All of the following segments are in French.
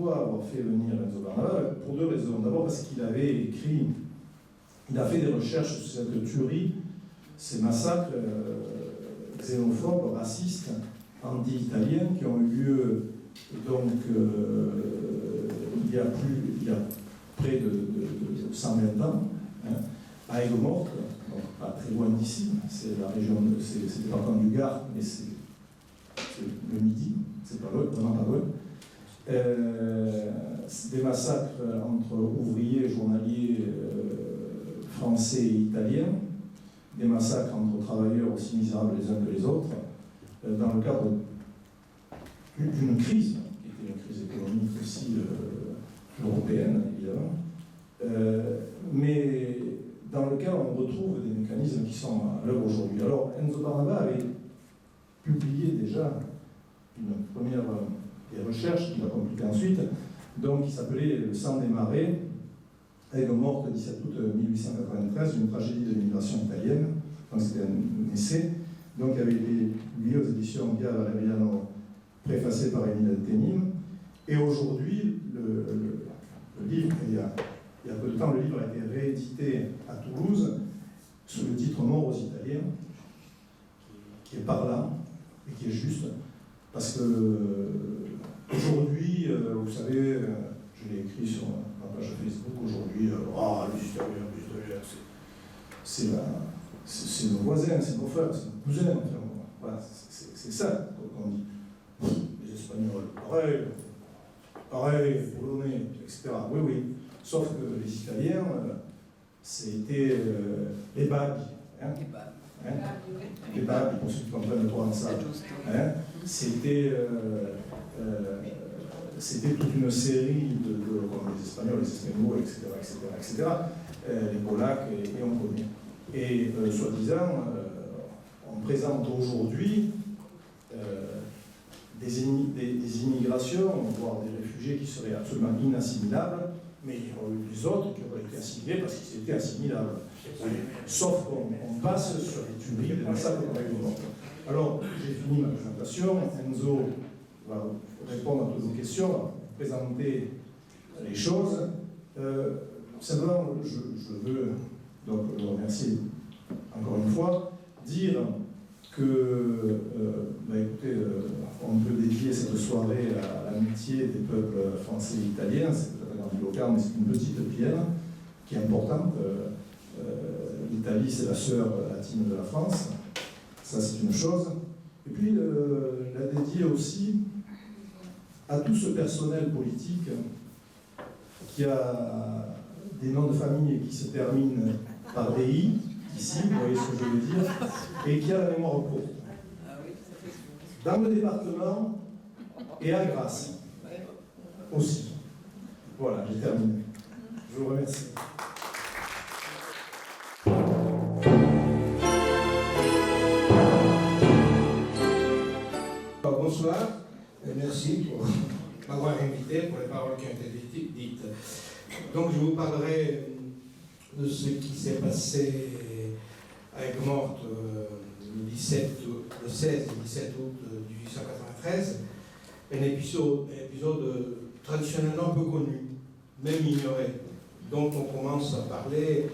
pourquoi avoir fait venir Enzo Barnaba? Pour deux raisons. D'abord parce qu'il avait écrit, il a fait des recherches sur cette tuerie, ces massacres xénophobes, racistes, anti-italiens qui ont eu lieu donc il y a près de 120 ans, hein, à Aigues-Mortes, donc pas très loin d'ici, c'est la région, c'est le département du Gard, mais c'est le Midi, c'est pas loin, vraiment pas loin. Des massacres entre ouvriers, journaliers français et italiens, des massacres entre travailleurs aussi misérables les uns que les autres, dans le cadre d'une crise, qui était une crise économique aussi européenne, évidemment, mais dans lequel on retrouve des mécanismes qui sont à l'œuvre aujourd'hui. Alors, Enzo Barnaba avait publié déjà une première des recherches qu'il a compliquées ensuite, donc qui s'appelait Le sang des marais, Aigues-Mortes, 17 août 1893, une tragédie de l'immigration italienne. Donc c'était un essai, donc il avait été publié aux éditions Via Valeriano, préfacé par Émile Tenim. Et aujourd'hui, le livre, il y a peu de temps, le livre a été réédité à Toulouse sous le titre Mort aux Italiens, qui est parlant et qui est juste, parce que aujourd'hui, vous savez, je l'ai écrit sur ma page Facebook aujourd'hui, les Italiens, c'est nos voisins, c'est nos frères, c'est nos cousins, enfin, voilà, c'est ça qu'on dit. Les Espagnols, pareil, les Polonais, etc. Oui, oui. Sauf que les Italiens, c'était les Babis. Hein, les Babis, pour ceux qui comprennent le provençal. Hein, c'était toute une série comme les Espagnols, les Espagnols, etc. Les Polacs, et on connaît. Et soi-disant, on présente aujourd'hui des immigrations, voire des réfugiés qui seraient absolument inassimilables, mais il y aurait eu des autres qui auraient été assimilés parce qu'ils étaient assimilables. Sauf qu'on passe sur les tueries, des massacres par Aigues-Mortes. Alors, j'ai fini ma présentation. Enzo va répondre à toutes vos questions, présenter les choses. Simplement, je veux donc le remercier encore une fois, dire que, écoutez, on peut dédier cette soirée à l'amitié des peuples français et italiens, c'est peut-être un grandiloquent, mais c'est une petite pierre qui est importante. L'Italie, c'est la sœur latine de la France, ça c'est une chose. Et puis, la dédier aussi à tout ce personnel politique qui a des noms de famille qui se terminent par des I, ici, vous voyez ce que je veux dire, et qui a la mémoire courte. Dans le département et à Grasse aussi. Voilà, j'ai terminé. Je vous remercie. Bonsoir, et merci pour m'avoir invité, pour les paroles qui ont été dites. Donc je vous parlerai de ce qui s'est passé à Aigues-Mortes le 16 et 17 août 1893, un épisode traditionnellement peu connu, même ignoré, dont on commence à parler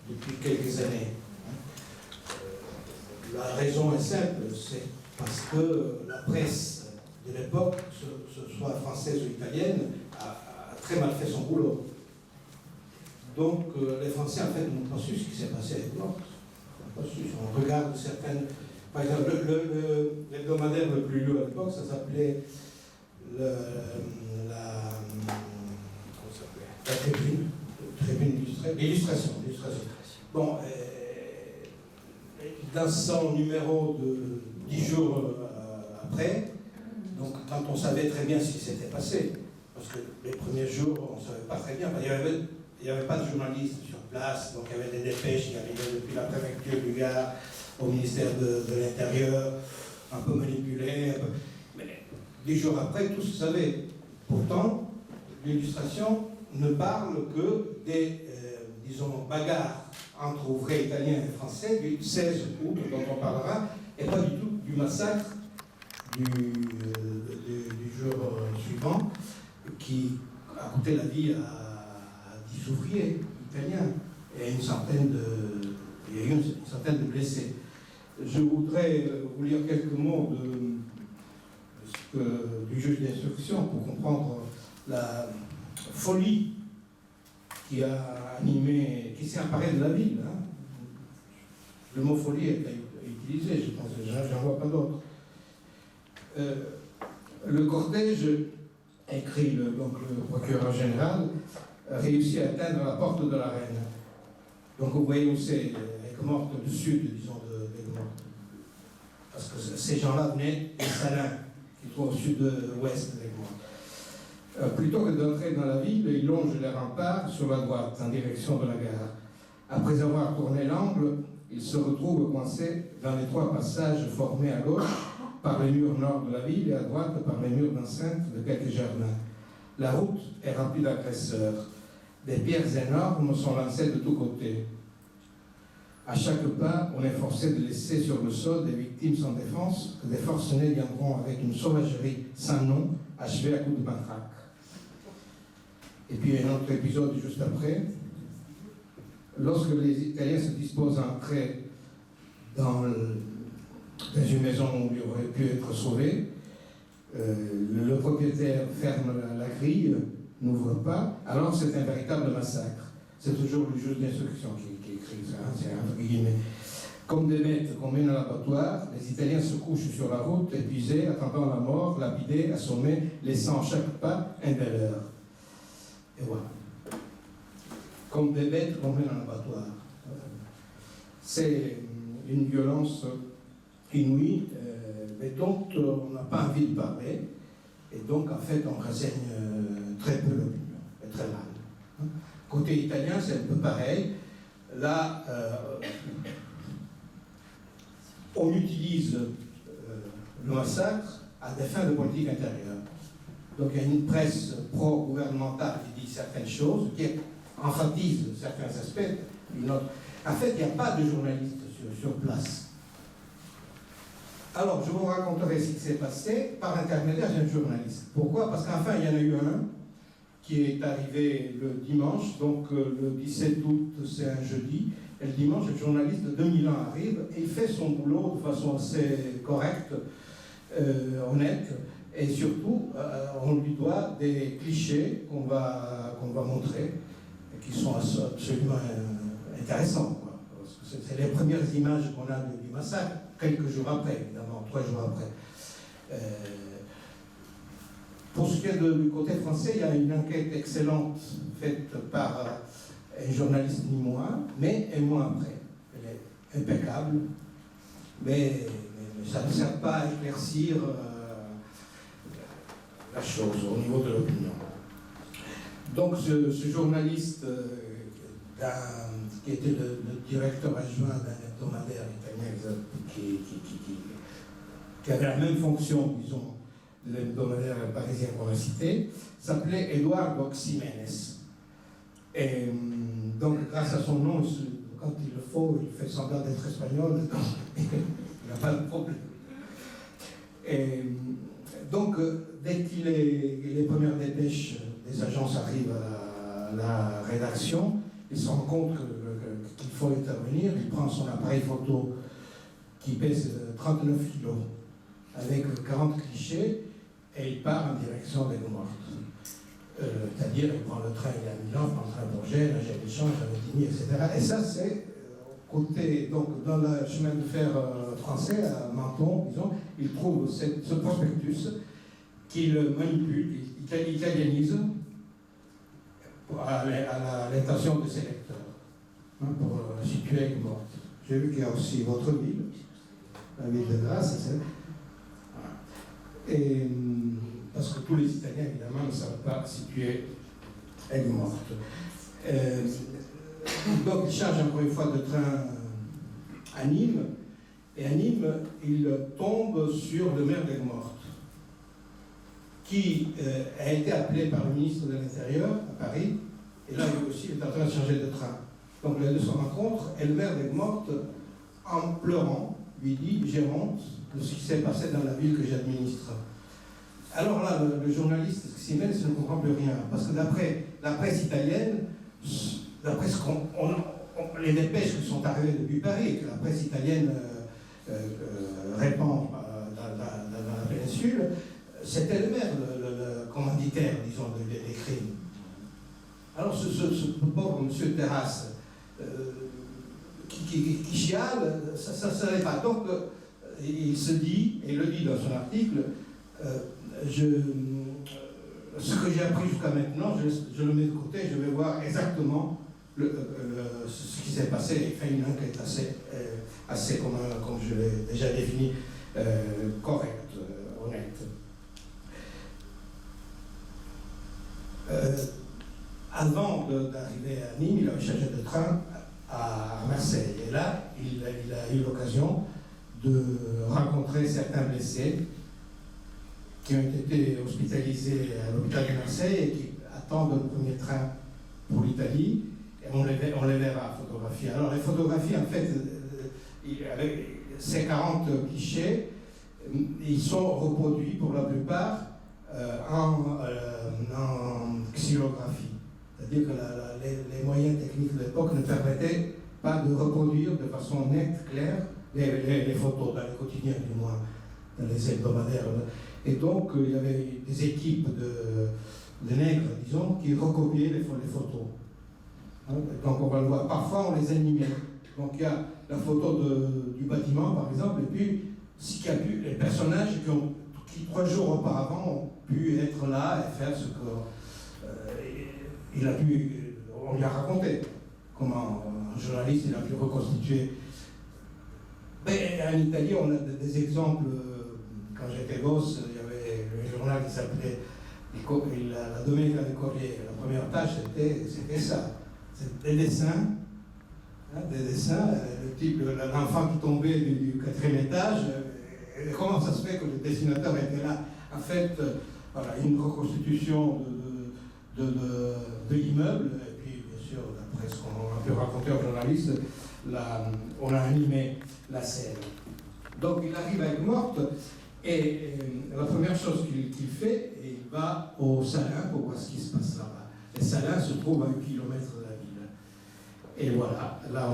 depuis quelques années. La raison est simple, c'est parce que la presse de l'époque, ce soit française ou italienne, a très mal fait son boulot. Donc les Français en fait n'ont pas su ce qui s'est passé à Aigues-Mortes. On regarde certaines... Par exemple, l'hebdomadaire le plus lu à l'époque, ça s'appelait la tribune illustrée, l'illustration. Bon, dans son numéro de 10 jours après, donc quand on savait très bien ce qui s'était passé, parce que les premiers jours, on ne savait pas très bien, il n'y avait pas de journalistes sur place, donc il y avait des dépêches qui arrivaient depuis la préfecture du Gard au ministère de l'Intérieur, un peu manipulées, mais 10 jours après, tout se savait. Pourtant, l'illustration ne parle que des, bagarres entre ouvriers italiens et français du 16 août, dont on parlera, et pas du tout du massacre du jour suivant, qui a coûté la vie à 10 ouvriers italiens et il y a eu une centaine de blessés. Je voudrais vous lire quelques mots du juge d'instruction pour comprendre la folie qui s'est emparée de la ville. Hein. Le mot folie est utilisé, je pense, j'en vois pas d'autre. Le cortège, écrit le procureur général, réussit à atteindre la porte de la reine. Donc vous voyez où c'est, Aigues-Mortes, le sud, disons, d'Aigues-Mortes. Parce que ces gens-là venaient des Salins, qui sont au sud-ouest d'Aigues-Mortes. Plutôt que d'entrer dans la ville, ils longent les remparts sur la droite, en direction de la gare. Après avoir tourné l'angle, ils se retrouvent coincés dans les 3 passages formés à gauche par les murs nord de la ville et à droite par les murs d'enceinte de quelques jardins. La route est remplie d'agresseurs. Des pierres énormes sont lancées de tous côtés. À chaque pas, on est forcé de laisser sur le sol des victimes sans défense que des forcenés viendront avec une sauvagerie sans nom, achevée à coups de matraque. Et puis un autre épisode juste après. Lorsque les Italiens se disposent à entrer dans une maison où il aurait pu être sauvé, le propriétaire ferme la grille, n'ouvre pas, alors c'est un véritable massacre. C'est toujours le juge d'instruction qui écrit ça, hein, c'est entre guillemets. Comme des bêtes qu'on mène à l'abattoir, les Italiens se couchent sur la route, épuisés, attendant la mort, lapidés, assommés, laissant à chaque pas un des leurs. Et voilà. Comme des bêtes qu'on mène à l'abattoir. C'est une violence inouïe, mais dont on n'a pas envie de parler, et donc en fait on renseigne très peu l'opinion, et très mal. Côté italien, c'est un peu pareil. Là, on utilise le massacre à des fins de politique intérieure. Donc il y a une presse pro-gouvernementale qui dit certaines choses, qui emphatise certains aspects. En fait, il n'y a pas de journalistes sur place. Alors, je vous raconterai ce qui s'est passé par intermédiaire d'un journaliste. Pourquoi? Parce qu'enfin, il y en a eu un qui est arrivé le dimanche, donc le 17 août, c'est un jeudi, et le dimanche, le journaliste de 2000 ans arrive, et il fait son boulot de façon assez correcte, honnête, et surtout, on lui doit des clichés qu'on va montrer, et qui sont absolument intéressants, quoi. Parce que c'est les premières images qu'on a du massacre, quelques jours après, évidemment, 3 jours après. Pour ce qui est du côté français, il y a une enquête excellente faite par un journaliste nîmois, mais un mois après. Elle est impeccable, mais ça ne sert pas à éclaircir la chose au niveau de l'opinion. Donc ce journaliste, qui était le directeur adjoint d'un hebdomadaire italien qui avait la même fonction, disons, de l'hebdomadaire parisien qu'on a cité, s'appelait Eduardo Ximénez. Et donc, grâce à son nom, quand il le faut, il fait semblant d'être espagnol, donc il n'a pas de problème. Et donc, dès que les premières dépêches des agences arrivent à la rédaction, il se rend compte qu'il faut intervenir, il prend son appareil photo qui pèse 39 kilos, avec 40 clichés, et il part en direction d'Aigues-Mortes. C'est-à-dire, il prend le train il y a Milan, il prend le train pour Gênes, à Gênes-Échange, à Ventimille, etc. Et ça, c'est côté, donc, dans le chemin de fer français, à Menton, disons, il trouve ce prospectus qu'il manipule, qu'il italianise à l'intention de ses lecteurs, hein, pour situer Aigues-Mortes. J'ai vu qu'il y a aussi votre ville, la ville de Grasse, etc. Et parce que tous les Italiens, évidemment, ne savent pas situer Aigues-Mortes. Donc, il change encore une fois de train à Nîmes, et à Nîmes, il tombe sur le maire d'Aigues-Mortes, qui a été appelé par le ministre de l'Intérieur à Paris, et là, lui aussi, il est en train de changer de train. Donc, les deux se rencontrent, et le maire d'Aigues-Mortes, en pleurant, lui dit « J'ai honte de ce qui s'est passé dans la ville que j'administre ». Alors là, le journaliste s'y mêle, ne comprend plus rien. Parce que d'après la presse italienne, d'après les dépêches qui sont arrivées depuis Paris, que la presse italienne répand dans la péninsule, c'était le maire, le commanditaire, disons, des crimes. Alors ce pauvre monsieur Terrasse, qui chiale, ça ne serait pas. Donc il se dit, et il le dit dans son article, ce que j'ai appris jusqu'à maintenant, je le mets de côté, je vais voir exactement ce qui s'est passé et faire une enquête assez comme je l'ai déjà défini, correcte, honnête. Avant d'arriver à Nîmes, il avait changé de train à Marseille. Et là, il a eu l'occasion de rencontrer certains blessés qui ont été hospitalisés à l'hôpital de Marseille et qui attendent le premier train pour l'Italie. Et on les verra photographier. Alors les photographies, en fait, avec ces 40 clichés, ils sont reproduits pour la plupart en xylographie. C'est-à-dire que les moyens techniques de l'époque ne permettaient pas de reproduire de façon nette, claire, les photos dans les quotidiens, du moins, dans les hebdomadaires. Et donc, il y avait des équipes de nègres, disons, qui recopiaient les photos. Donc, on va le voir. Parfois, on les animait. Donc, il y a la photo du bâtiment, par exemple, et puis, s'il y a pu, les personnages qui 3 jours auparavant, ont pu être là et faire ce que il a pu, on lui a raconté comment un journaliste il a pu reconstituer. Mais en Italie, on a des exemples. Quand j'étais gosse, il y avait un journal qui s'appelait la Domenica del Corriere. La première tâche, c'était ça. C'était des dessins. L'enfant qui tombait du 4e étage. Et comment ça se fait que le dessinateur était là? En fait, voilà, une reconstitution de l'immeuble, et puis bien sûr, d'après ce qu'on a pu raconter aux journalistes, on a animé la scène. Donc il arrive à Aigues-Mortes, et la première chose qu'il fait, il va au Salin pour voir ce qui se passe là-bas. Les Salins se trouvent à 1 kilomètre de la ville. Et voilà, là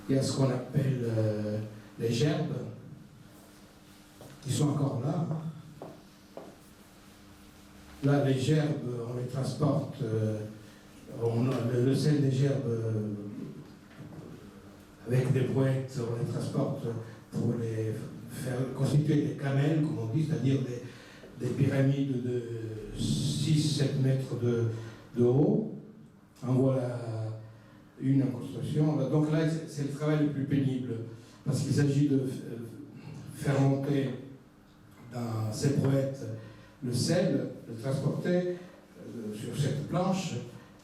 il y a ce qu'on appelle les gerbes, qui sont encore là. Là, les gerbes, on les transporte, le sel des gerbes, avec des brouettes, on les transporte pour les faire constituer des camels, comme on dit, c'est-à-dire des pyramides de 6-7 mètres de haut. En voilà une en construction. Donc là, c'est le travail le plus pénible, parce qu'il s'agit de faire monter dans ces brouettes le sel, le transporter sur cette planche,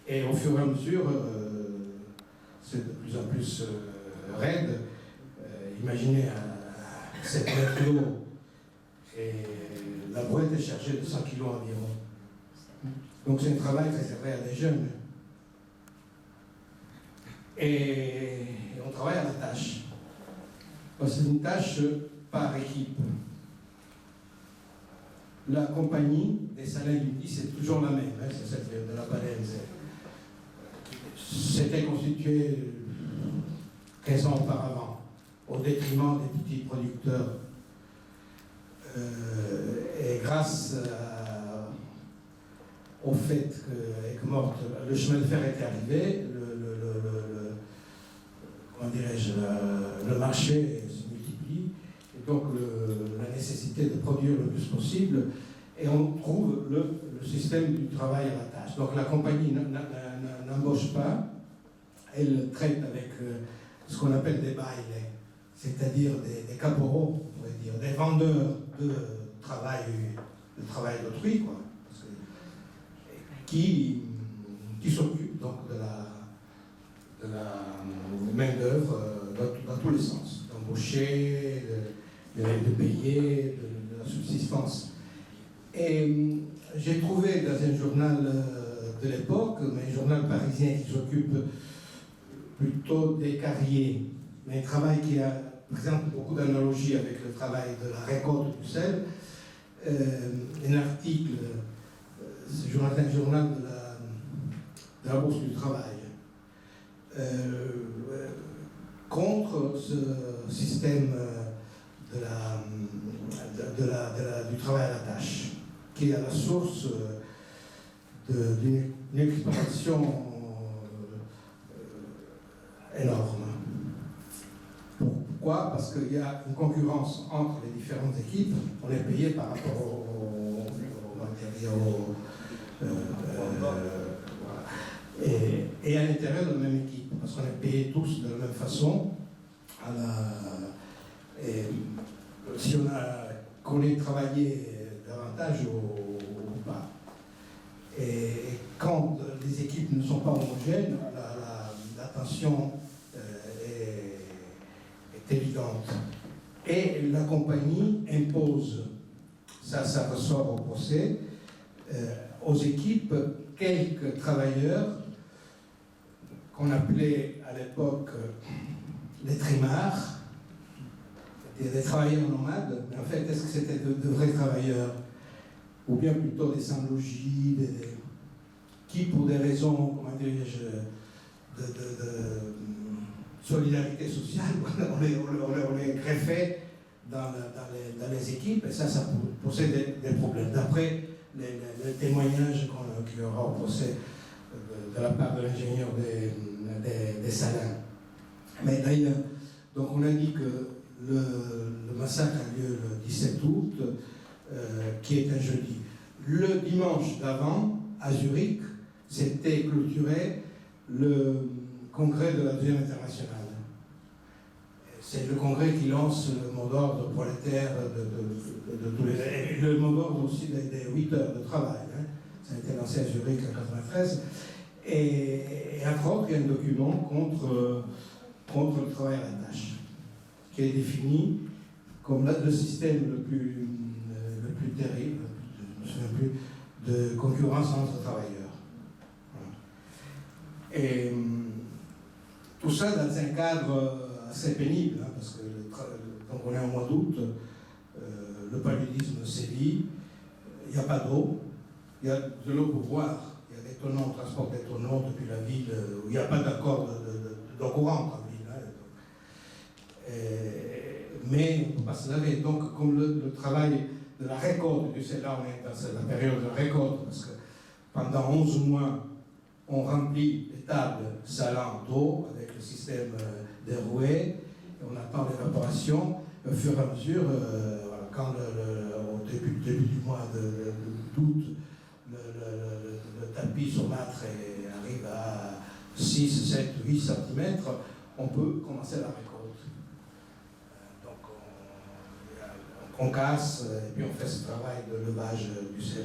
et au fur et à mesure, c'est de plus en plus raide. Imaginez 7 mètres d'eau, et la brouette est chargée de 100 kg environ. Donc c'est un travail réservé à des jeunes. Et on travaille à la tâche. C'est une tâche par équipe. La compagnie des Salins du Midi, c'est toujours la même, c'est celle de la Palense. C'était constitué 15 ans auparavant, au détriment des petits producteurs. Et grâce au fait qu'Aigues-Mortes, le chemin de fer était arrivé, comment dirais-je, le marché se multiplie, et donc la nécessité de produire le plus possible, et on trouve le système du travail à la tâche. Donc la compagnie n'embauche pas, elle traite avec ce qu'on appelle des bailles, c'est-à-dire des caporaux, on pourrait dire, des vendeurs de travail d'autrui, quoi, qui s'occupent donc de la main-d'œuvre dans tous les sens, d'embaucher, de payer, de la subsistance. Et j'ai trouvé dans un journal de l'époque, un journal parisien qui s'occupe plutôt des carriers, mais un travail qui présente beaucoup d'analogies avec le travail de la récolte du sel, un article, c'est un journal de la Bourse du Travail, contre ce système du travail à la tâche, qui est à la source d'une exploitation énorme. Pourquoi? Parce qu'il y a une concurrence entre les différentes équipes. On est payé par rapport aux matériaux et à l'intérieur de la même équipe, parce qu'on est payé tous de la même façon. Et si qu'on ait travaillé davantage ou pas. Et quand les équipes ne sont pas homogènes, la tension est évidente. Et la compagnie impose, ça ressort au procès, aux équipes quelques travailleurs qu'on appelait à l'époque les trimards, des travailleurs nomades, mais en fait, est-ce que c'était de vrais travailleurs, ou bien plutôt des sans-logis, qui, pour des raisons, comment dirais-je, de solidarité sociale, on les greffait dans les équipes, et ça posait des problèmes. D'après les témoignages qu'il y aura au procès de la part de l'ingénieur des Salins. Mais d'ailleurs, donc on a dit que le massacre a lieu le 17 août, qui est un jeudi. Le dimanche d'avant, à Zurich, s'était clôturé le congrès de la Deuxième Internationale. C'est le congrès qui lance le mot d'ordre prolétaire de tous les... Le mot d'ordre aussi des 8 heures de travail. Hein. Ça a été lancé à Zurich en 1993. Et entre autres, il y a un document contre le travail à la tâche, qui est défini comme le système le plus terrible, je ne me souviens plus, de concurrence entre travailleurs. Et tout ça dans un cadre assez pénible, hein, parce que donc on est au mois d'août, le paludisme sévit, il n'y a pas d'eau, il y a de l'eau pour boire, il y a des tonneaux, on transporte des tonneaux depuis la ville où il n'y a pas d'accord d'eau courante en ville. Hein, mais on ne peut pas se laver. Donc, comme le travail de la récolte, tu sais, là on est dans la période de récolte, parce que pendant 11 mois, on remplit les tables salantes d'eau avec le système des rouets, et on attend l'évaporation. Au fur et à mesure, voilà, quand au début du mois d'août, le tapis saumâtre arrive à 6, 7, 8 cm, on peut commencer la récolte. Donc on casse, et puis on fait ce travail de levage du sel.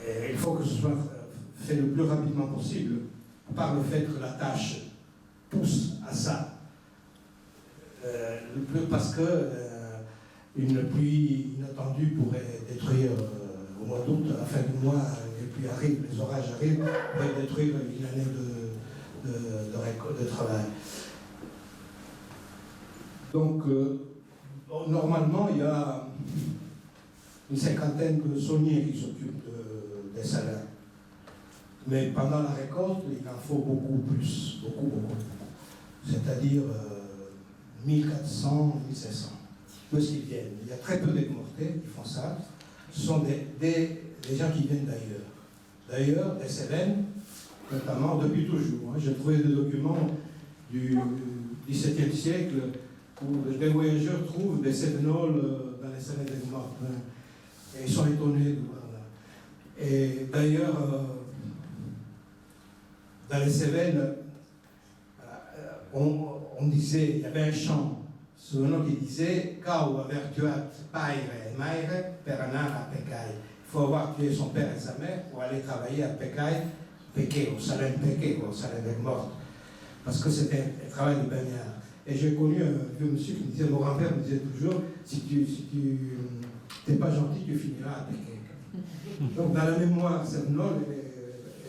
Et il faut que ce soit fait le plus rapidement possible, par le fait que la tâche pousse à ça. Parce que une pluie inattendue pourrait détruire au mois d'août, à la fin du mois, les pluies arrivent, les orages arrivent, pourraient détruire une année de travail. Donc, normalement, il y a une cinquantaine de sauniers qui s'occupent des salins. Mais pendant la récolte, il en faut beaucoup plus, beaucoup. C'est-à-dire 1400, 1500. D'où est-ce qu'ils viennent? Il y a très peu d'Aigues-Mortaies qui font ça. Ce sont des gens qui viennent d'ailleurs. D'ailleurs, des Cévennes, notamment depuis toujours. J'ai trouvé des documents du XVIIe siècle où des voyageurs trouvent des Cévenols dans les Cévennes d'Aigues-Mortes. Et ils sont étonnés. Et d'ailleurs, dans les Cévennes, on disait, il y avait un chant, souvenons qui disait Kau avertuat paire et maire per anar à Pekai. Il faut avoir tué son père et sa mère pour aller travailler à Pekai, Peké, au salin Peké, au salin d'Aigues-Mortes. Parce que c'était un travail de baignard. Et j'ai connu un vieux monsieur qui me disait, mon grand-père me disait toujours, si tu n'es pas gentil, tu finiras à Peké. Donc dans la mémoire, cette note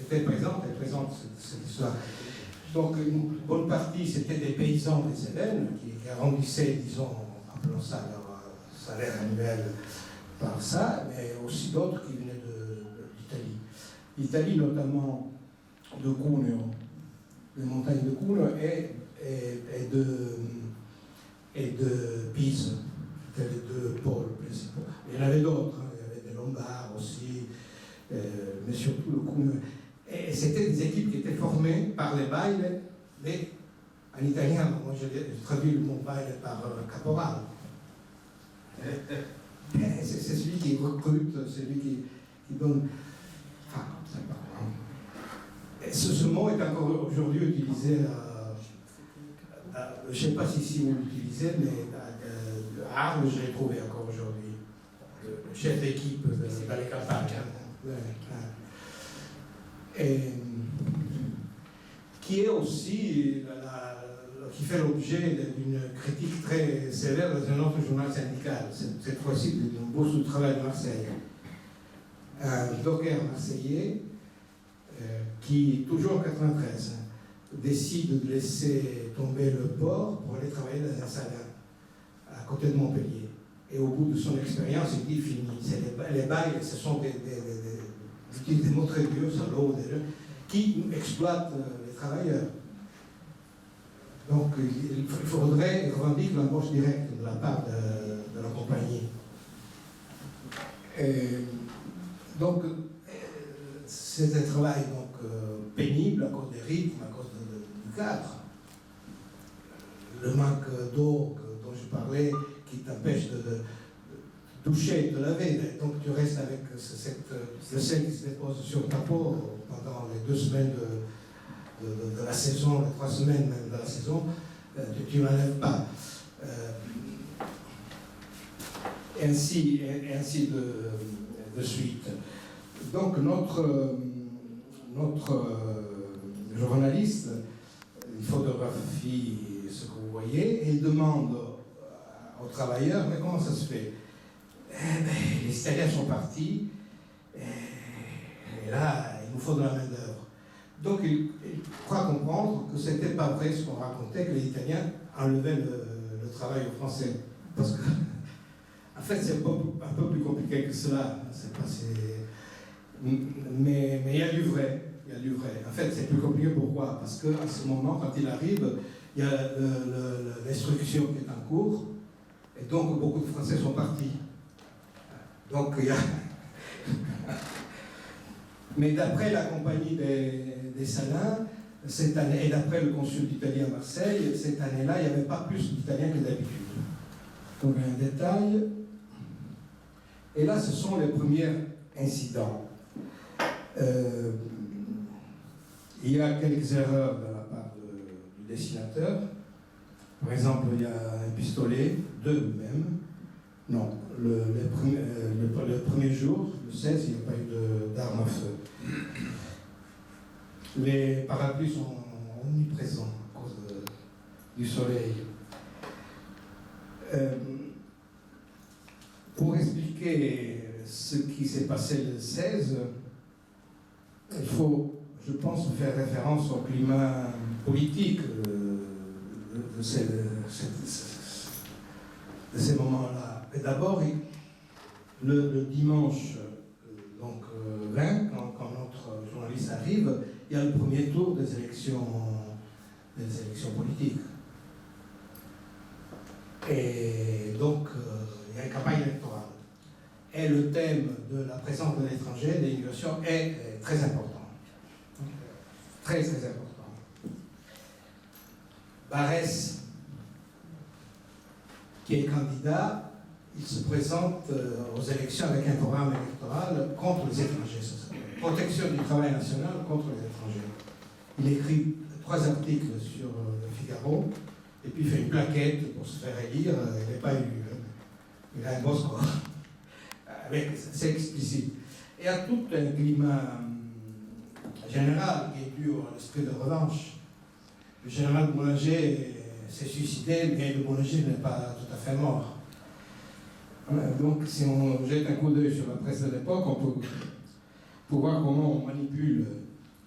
était présente cette histoire. Donc une bonne partie, c'était des paysans des Cévennes qui arrondissaient, disons, appelons ça leur salaire annuel par ça, mais aussi d'autres qui venaient d'Italie. L'Italie, notamment de Cuneo, les montagnes de Cuneo et de Pise. C'était les deux pôles principaux. Il y en avait d'autres, hein. Il y avait des Lombards aussi, mais surtout le Cuneo. Et c'était des équipes qui étaient formées par les bailes, mais en italien, moi j'ai traduit le mot baile par caporal. C'est celui qui recrute, celui qui donne. Enfin, c'est pas grave. Ce mot est encore aujourd'hui utilisé je ne sais pas si vous l'utilisez, mais à Arles, je l'ai trouvé encore aujourd'hui. Le chef d'équipe dans les campagnes. Et, qui est aussi qui fait l'objet d'une critique très sévère dans un autre journal syndical, cette fois-ci d'une bourse du travail de Marseille. Un docker marseillais qui, toujours en 1993, décide de laisser tomber le port pour aller travailler dans un salon à côté de Montpellier. Et au bout de son expérience, il dit fini. Les bails, ce sont des mots très vieux, salauds, qui exploitent les travailleurs. Donc il faudrait revendiquer l'embauche directe de la part de la compagnie. Donc c'est un travail pénible à cause des rythmes, à cause du cadre. Le manque d'eau dont je parlais qui t'empêche de toucher, de laver. Donc tu restes avec le sel qui se dépose sur ta peau pendant les 2 semaines de la saison, les 3 semaines même de la saison, tu n'enlèves pas. Ainsi de suite. Donc notre journaliste, il photographie ce que vous voyez et il demande aux travailleurs, mais comment ça se fait? Les Italiens sont partis et là, il nous faut de la main-d'œuvre. Donc il croit comprendre que ce n'était pas vrai ce qu'on racontait, que les Italiens enlevaient le travail aux Français. Parce que, en fait, c'est un peu plus compliqué que cela. Mais il y a du vrai. Il y a du vrai. En fait, c'est plus compliqué. Pourquoi? Parce qu'à ce moment, quand il arrive, il y a l'instruction qui est en cours, et donc beaucoup de Français sont partis. Donc il y a... Mais d'après la compagnie des Salins, cette année, et d'après le consul d'Italie à Marseille, cette année-là, il n'y avait pas plus d'Italiens que d'habitude. Donc un détail. Et là, ce sont les premiers incidents. Il y a quelques erreurs de la part du dessinateur. Par exemple, il y a un pistolet, 2 même. Non, le premier jour, le 16, il n'y a pas eu d'armes à feu. Les parapluies sont omniprésents à cause du soleil. Pour expliquer ce qui s'est passé le 16, il faut, je pense, faire référence au climat politique de ces moments-là. Et d'abord, le dimanche 20, quand notre journaliste arrive, il y a le premier tour des élections politiques. Et donc, il y a une campagne électorale. Et le thème de la présence de l'étranger, de l'immigration, est très important. Très, très important. Barès, qui est candidat, il se présente aux élections avec un programme électoral contre les étrangers. Protection du travail national contre les étrangers. Il écrit 3 articles sur le Figaro, et puis il fait une plaquette pour se faire élire. Il n'est pas élu. Il a un beau score. C'est explicite. Et il y a tout un climat général qui est dû à l'esprit de revanche. Le général Boulanger s'est suicidé, mais le Boulanger n'est pas tout à fait mort. Donc, si on jette un coup d'œil sur la presse de l'époque, on peut voir comment on manipule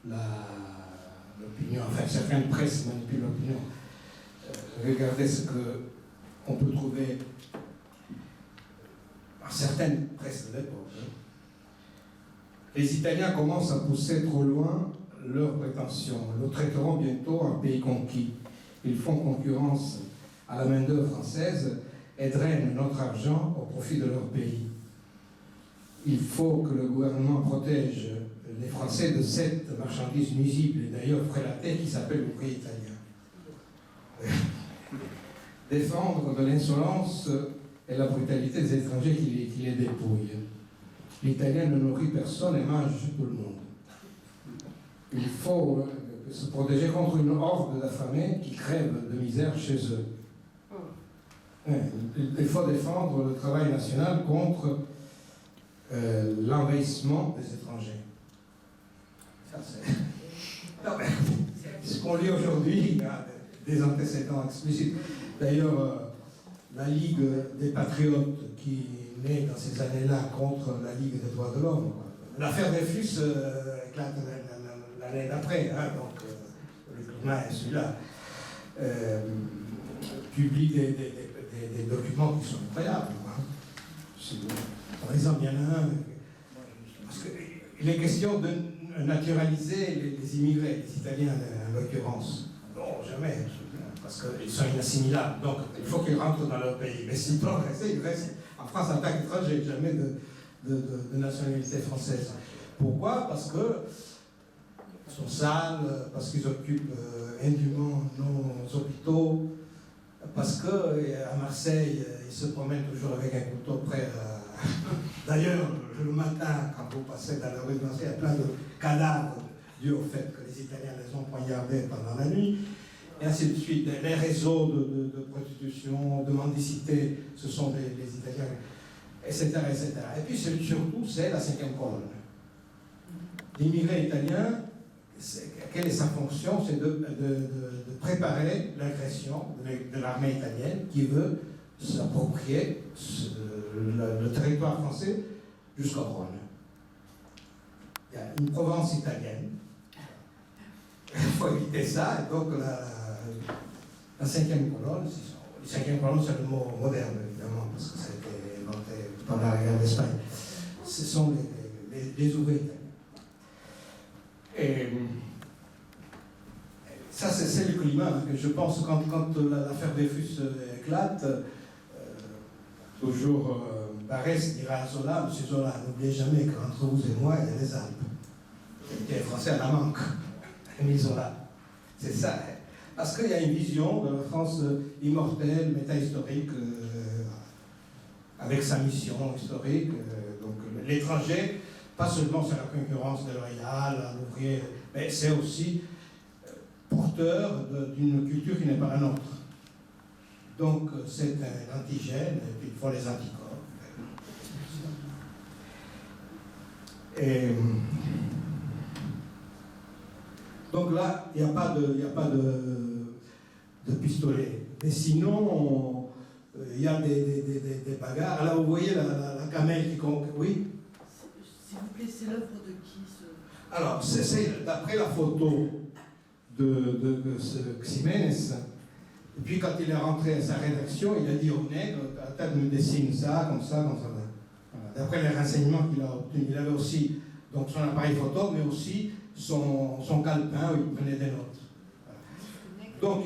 l'opinion. Enfin, certaines presses manipulent l'opinion. Regardez ce qu'on peut trouver. certaines presses de l'époque. Les Italiens commencent à pousser trop loin leurs prétentions. Nous traiterons bientôt un pays conquis. Ils font concurrence à la main-d'œuvre française et drainent notre argent au profit de leur pays. Il faut que le gouvernement protège les Français de cette marchandise nuisible et d'ailleurs prélatée qui s'appelle l'ouvrier italien. Défendre de l'insolence et la brutalité des étrangers qui les dépouillent. L'Italien ne nourrit personne et mange tout le monde. Il faut se protéger contre une horde d'affamés qui crèvent de misère chez eux. Il faut défendre le travail national contre l'envahissement des étrangers. Ça, c'est ce qu'on lit aujourd'hui, il y a des antécédents explicites. D'ailleurs, la Ligue des Patriotes qui naît dans ces années-là contre la Ligue des droits de l'homme, l'affaire Dreyfus éclate l'année d'après, hein, donc le climat est celui-là, publie des documents qui sont incroyables. Hein. Par exemple, il y en a un, parce qu'il est question de naturaliser les immigrés, les Italiens en l'occurrence. Non, jamais, parce qu'ils sont inassimilables, donc il faut qu'ils rentrent dans leur pays. Mais s'ils peuvent rester, ils restent en France en tant qu'étrangers, jamais de nationalité française. Pourquoi? Parce que ils sont sales, parce qu'ils occupent indûment nos hôpitaux, parce qu'à Marseille, ils se promènent toujours avec un couteau prêt à... D'ailleurs, le matin, quand vous passez dans la rue de Marseille, il y a plein de cadavres dû au fait que les Italiens les ont poignardés pendant la nuit, et ainsi de suite. Les réseaux de prostitution, de mendicité, ce sont les Italiens, etc., etc. Et puis surtout, c'est la 5e colonne. L'immigré italien, quelle est sa fonction? C'est de préparer l'agression de l'armée italienne qui veut s'approprier le territoire français jusqu'au Rhône. Il y a une Provence italienne. Il faut éviter ça. Et donc la 5e colonne, la 5e colonne c'est le mot moderne évidemment, parce que ça a été inventé pendant la guerre d'Espagne. Ce sont les ouvriers italiens. Et ça, c'est le climat que je pense quand l'affaire Dreyfus éclate. Toujours Barès dira à Zola, M. Zola, n'oubliez jamais qu'entre vous et moi, il y a les Alpes. Et les Français à la manque. Émile Zola. C'est ça. Hein. Parce qu'il y a une vision de la France immortelle, métahistorique, avec sa mission historique. Donc l'étranger, pas seulement c'est la concurrence déloyale, un ouvrier, mais c'est aussi porteur d'une culture qui n'est pas la nôtre. Donc c'est un antigène, et puis il faut les anticorps. Et donc là, il n'y a pas de pistolet. Mais sinon, il y a des bagarres. Alors vous voyez la camelle qui compte, oui? S'il vous plaît, c'est l'œuvre de qui Alors, c'est d'après la photo de ce Ximénez. Et puis quand il est rentré à sa rédaction, il a dit au nègre, attends, me dessine ça, comme ça, comme ça. Voilà. D'après les renseignements qu'il a obtenus, il avait aussi donc, son appareil photo, mais aussi son calepin où il prenait des notes. Voilà. Donc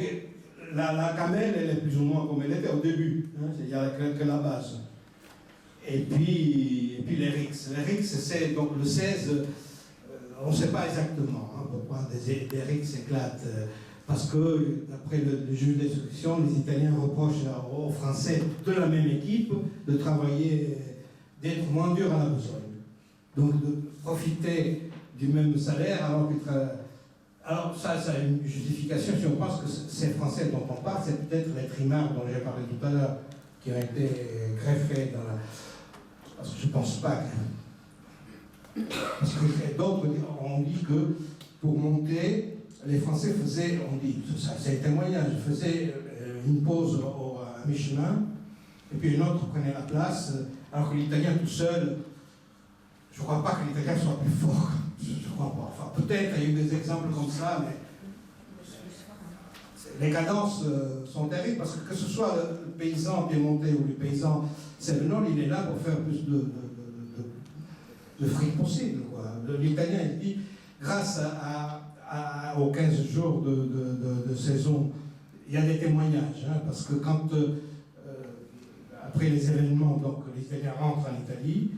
la camelle, elle est plus ou moins comme elle était au début. Hein, il n'y a que la base. Et puis les rixes. Les rixes, c'est donc le 16, on ne sait pas exactement hein, pourquoi des rixes éclatent. Parce que, d'après le juge d'instruction, les Italiens reprochent aux Français de la même équipe de travailler, d'être moins durs à la besogne. Donc de profiter du même salaire alors qu'ils travaillent. Alors ça a une justification si on pense que ces Français dont on parle, c'est peut-être les trimards dont j'ai parlé tout à l'heure, qui ont été greffés dans la... Parce que je ne pense pas que... Parce que d'autres ont dit que pour monter, les Français faisaient, on dit, c'est un témoignage, faisaient une pause à mi-chemin, et puis une autre prenait la place, alors que l'Italien tout seul, je ne crois pas que l'Italien soit plus fort. Je ne crois pas. Enfin, peut-être, il y a eu des exemples comme ça, mais les cadences sont terribles, parce que ce soit le paysan piémontais ou le paysan sévenol, il est là pour faire plus de fric possible. L'italien, il dit, grâce aux 15 jours de saison, il y a des témoignages, hein, parce que quand, après les événements, donc les Italiens rentrent en Italie,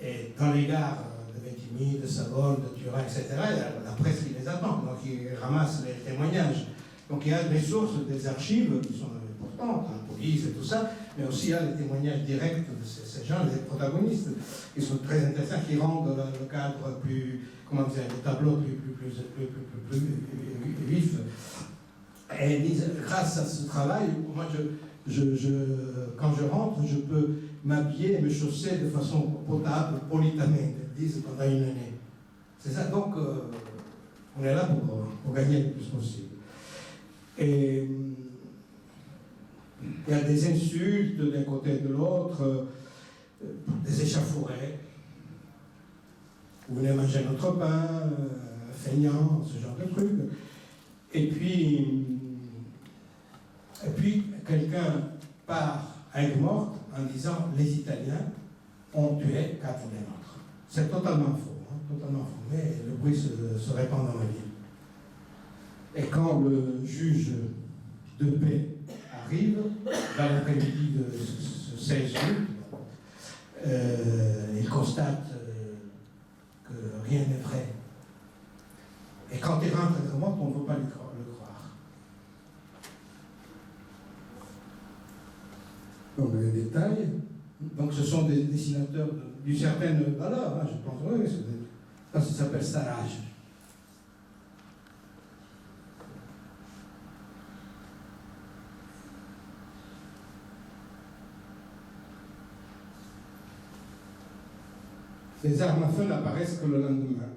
et dans les gares de Ventimille, de Savone, de Turin, etc., il y a la presse qui les attend, donc ils ramassent les témoignages. Donc il y a des sources, des archives qui sont importantes, la police et tout ça, mais aussi il y a les témoignages directs de ces gens, les protagonistes, qui sont très intéressants, qui rendent le cadre plus, comment dire, le tableau plus vif. Et grâce à ce travail, moi, quand je rentre, je peux m'habiller et me chausser de façon potable, politamente, disent pendant une année. C'est ça, donc on est là pour gagner le plus possible. Et il y a des insultes d'un côté et de l'autre, des échauffourées. Vous venez manger notre pain, feignant, ce genre de trucs. Et puis quelqu'un part à Aigues-Mortes en disant les Italiens ont tué 4 des nôtres. C'est totalement faux, hein, totalement faux, mais le bruit se répand dans la ville. Et quand le juge de paix arrive, dans l'après-midi de ce 16 août, il constate que rien n'est vrai. Et quand il rentre à Aigues-Mortes, on ne veut pas le croire. Donc les détails. Donc ce sont des dessinateurs d'une certaine valeur, hein, je pense. Oui, ça s'appelle Sarrage. Les armes à feu n'apparaissent que le lendemain.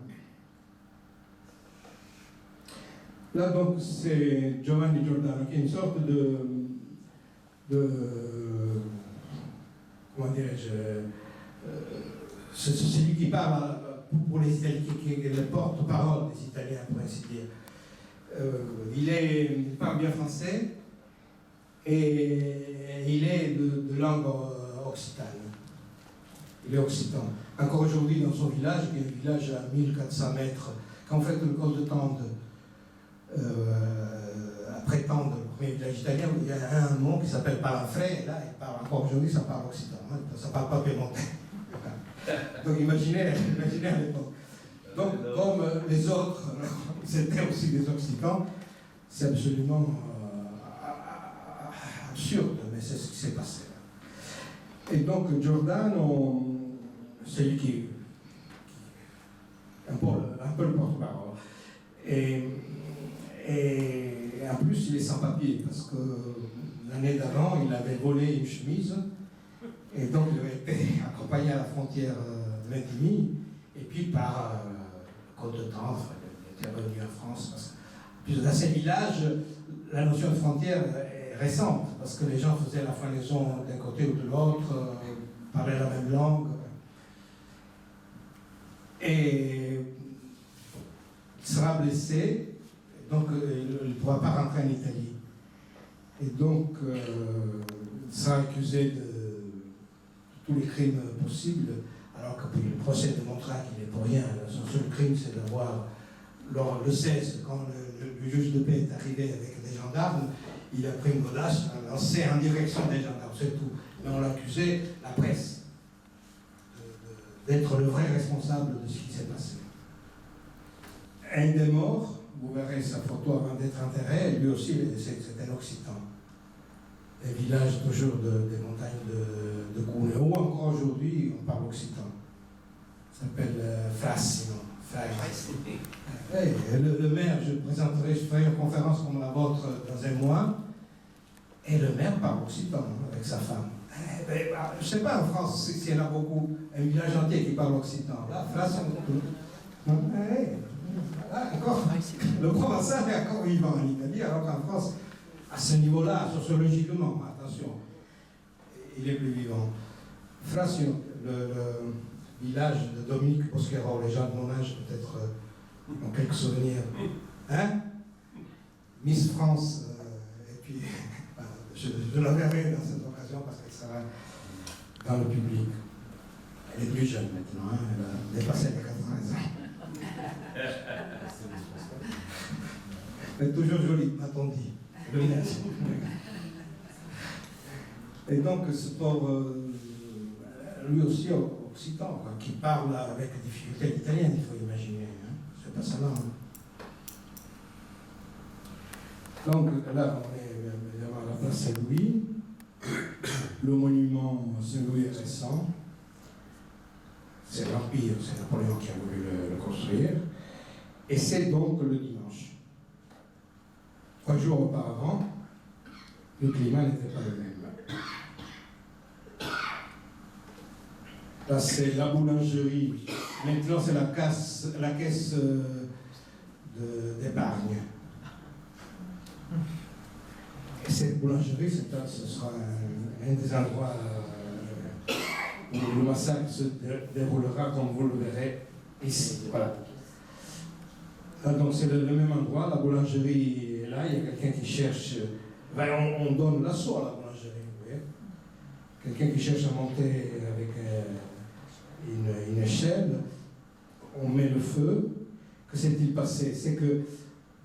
Là, donc, c'est Giovanni Giordano, qui est une sorte de comment dirais-je, c'est lui qui parle pour les Italiens, qui est le porte-parole des Italiens, pour ainsi dire. Il parle bien français et il est de langue occitane. Il est occitan. Encore aujourd'hui, dans son village, qui est un village à 1400 mètres, quand vous faites le col de Tende, après Tende, le premier village italien, il y a un mot qui s'appelle Palafré, et là, il parle encore aujourd'hui, ça parle occitan, hein, ça ne parle pas piémontais. Donc imaginez à l'époque. Donc, comme les autres, c'était aussi des occitans, c'est absolument absurde, mais c'est ce qui s'est passé. Et donc, Giordano, c'est lui qui un peu le porte-parole. Et en plus, il est sans papier, parce que l'année d'avant, il avait volé une chemise, et donc il avait été accompagné à la frontière de Ventimille, et puis par Côte de Tendre, il était revenu en France. Parce que dans ces villages, la notion de frontière est récente, parce que les gens faisaient la floraison d'un côté ou de l'autre, parlaient la même langue. Et il sera blessé, donc il ne pourra pas rentrer en Italie. Et donc il sera accusé de tous les crimes possibles, alors que puis, le procès démontrera qu'il est pour rien. Son seul crime, c'est d'avoir, le 16, quand le juge de paix est arrivé avec des gendarmes, il a pris une godasse, lancé en direction des gendarmes, c'est tout. Mais on l'a accusé, la presse, d'être le vrai responsable de ce qui s'est passé. Un des morts, vous verrez sa photo avant d'être enterré, lui aussi, c'est un occitan. Un village toujours des montagnes de Cuneo, où encore aujourd'hui, on parle occitan. Ça s'appelle Frassino. Le maire, je ferai une conférence comme la vôtre dans un mois, et le maire parle occitan avec sa femme. Je ne sais pas en France s'il y en a beaucoup, un village entier qui parle occitan. Là, Frassino. Encore, le provençal est encore vivant en Italie, alors qu'en France, à ce niveau-là, sociologiquement, attention, il est plus vivant. Frassino, le village de Dominique Bosquero, les gens de mon âge peut-être ont quelques souvenirs. Hein? Miss France puis je la verrai dans cette occasion parce qu'elle sera dans le public. Elle est plus jeune maintenant, hein, elle a dépassé les 80 ans. Elle est toujours jolie, m'a-t-on dit. Le mien. Et donc, ce pauvre, lui aussi occitan, quoi, qui parle avec difficulté l'italien, il faut imaginer. Hein. C'est pas sa langue. Donc là, on est devant la place Saint-Louis. Le monument Saint-Louis est récent. C'est l'Empire, c'est Napoléon qui a voulu le construire. Et c'est donc le dimanche. 3 jours auparavant, le climat n'était pas le même. Là, c'est la boulangerie. Maintenant, c'est la caisse d'épargne. Et cette boulangerie, ce sera un des endroits où le massacre se déroulera, comme vous le verrez ici. Voilà. Là, donc, c'est le même endroit. La boulangerie est là. Il y a quelqu'un qui cherche. On donne l'assaut à la boulangerie, vous voyez. Quelqu'un qui cherche à monter avec une échelle, on met le feu. Que s'est-il passé? C'est que,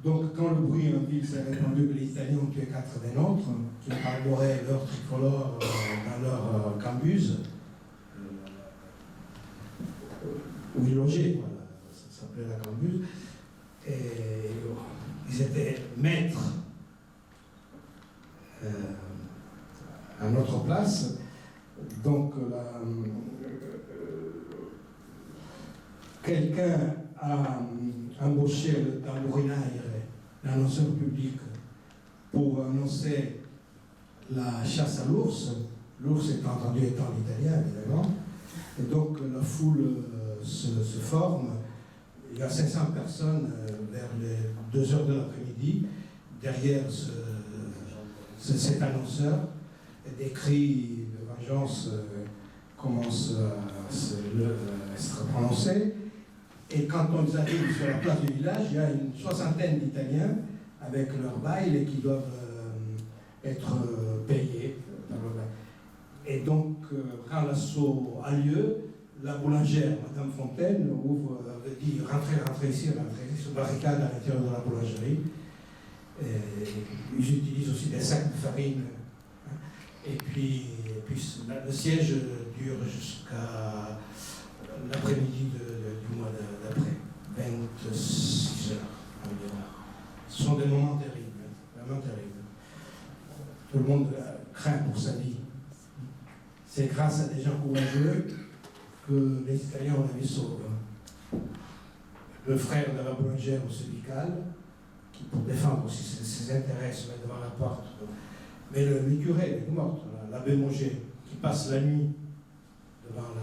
donc, quand le bruit en ville s'est répandu que les Italiens ont tué 4 des nôtres, qui arboraient leur tricolore dans leur cambuse, où ils logeaient, voilà, ça s'appelait la cambuse, et ils étaient maîtres à notre place. Donc, quelqu'un a embauché le tambourinaire, l'annonceur public, pour annoncer la chasse à l'ours. L'ours étant entendu étant l'italien, évidemment. Et donc, la foule se forme. Il y a 500 personnes vers les 2 heures de l'après-midi, derrière cet annonceur. Et des cris de vengeance commencent à se prononcer. Et quand on arrive sur la place du village, il y a une 60aine d'Italiens avec leur bail et qui doivent être payés par le bail. Et donc, quand l'assaut a lieu, la boulangère, Madame Fontaine, dit « rentrez ici, se barricade à l'intérieur de la boulangerie ». Ils utilisent aussi des sacs de farine. Et puis le siège dure jusqu'à l'après-midi du mois d'après, 26 heures environ. Ce sont des moments terribles, vraiment terribles. Tout le monde craint pour sa vie. C'est grâce à des gens courageux que les Italiens ont la vie sauve. Le frère de la boulangère au syndical, qui pour défendre aussi ses intérêts se met devant la porte. Mais le curé est mort, l'abbé Moget, qui passe la nuit devant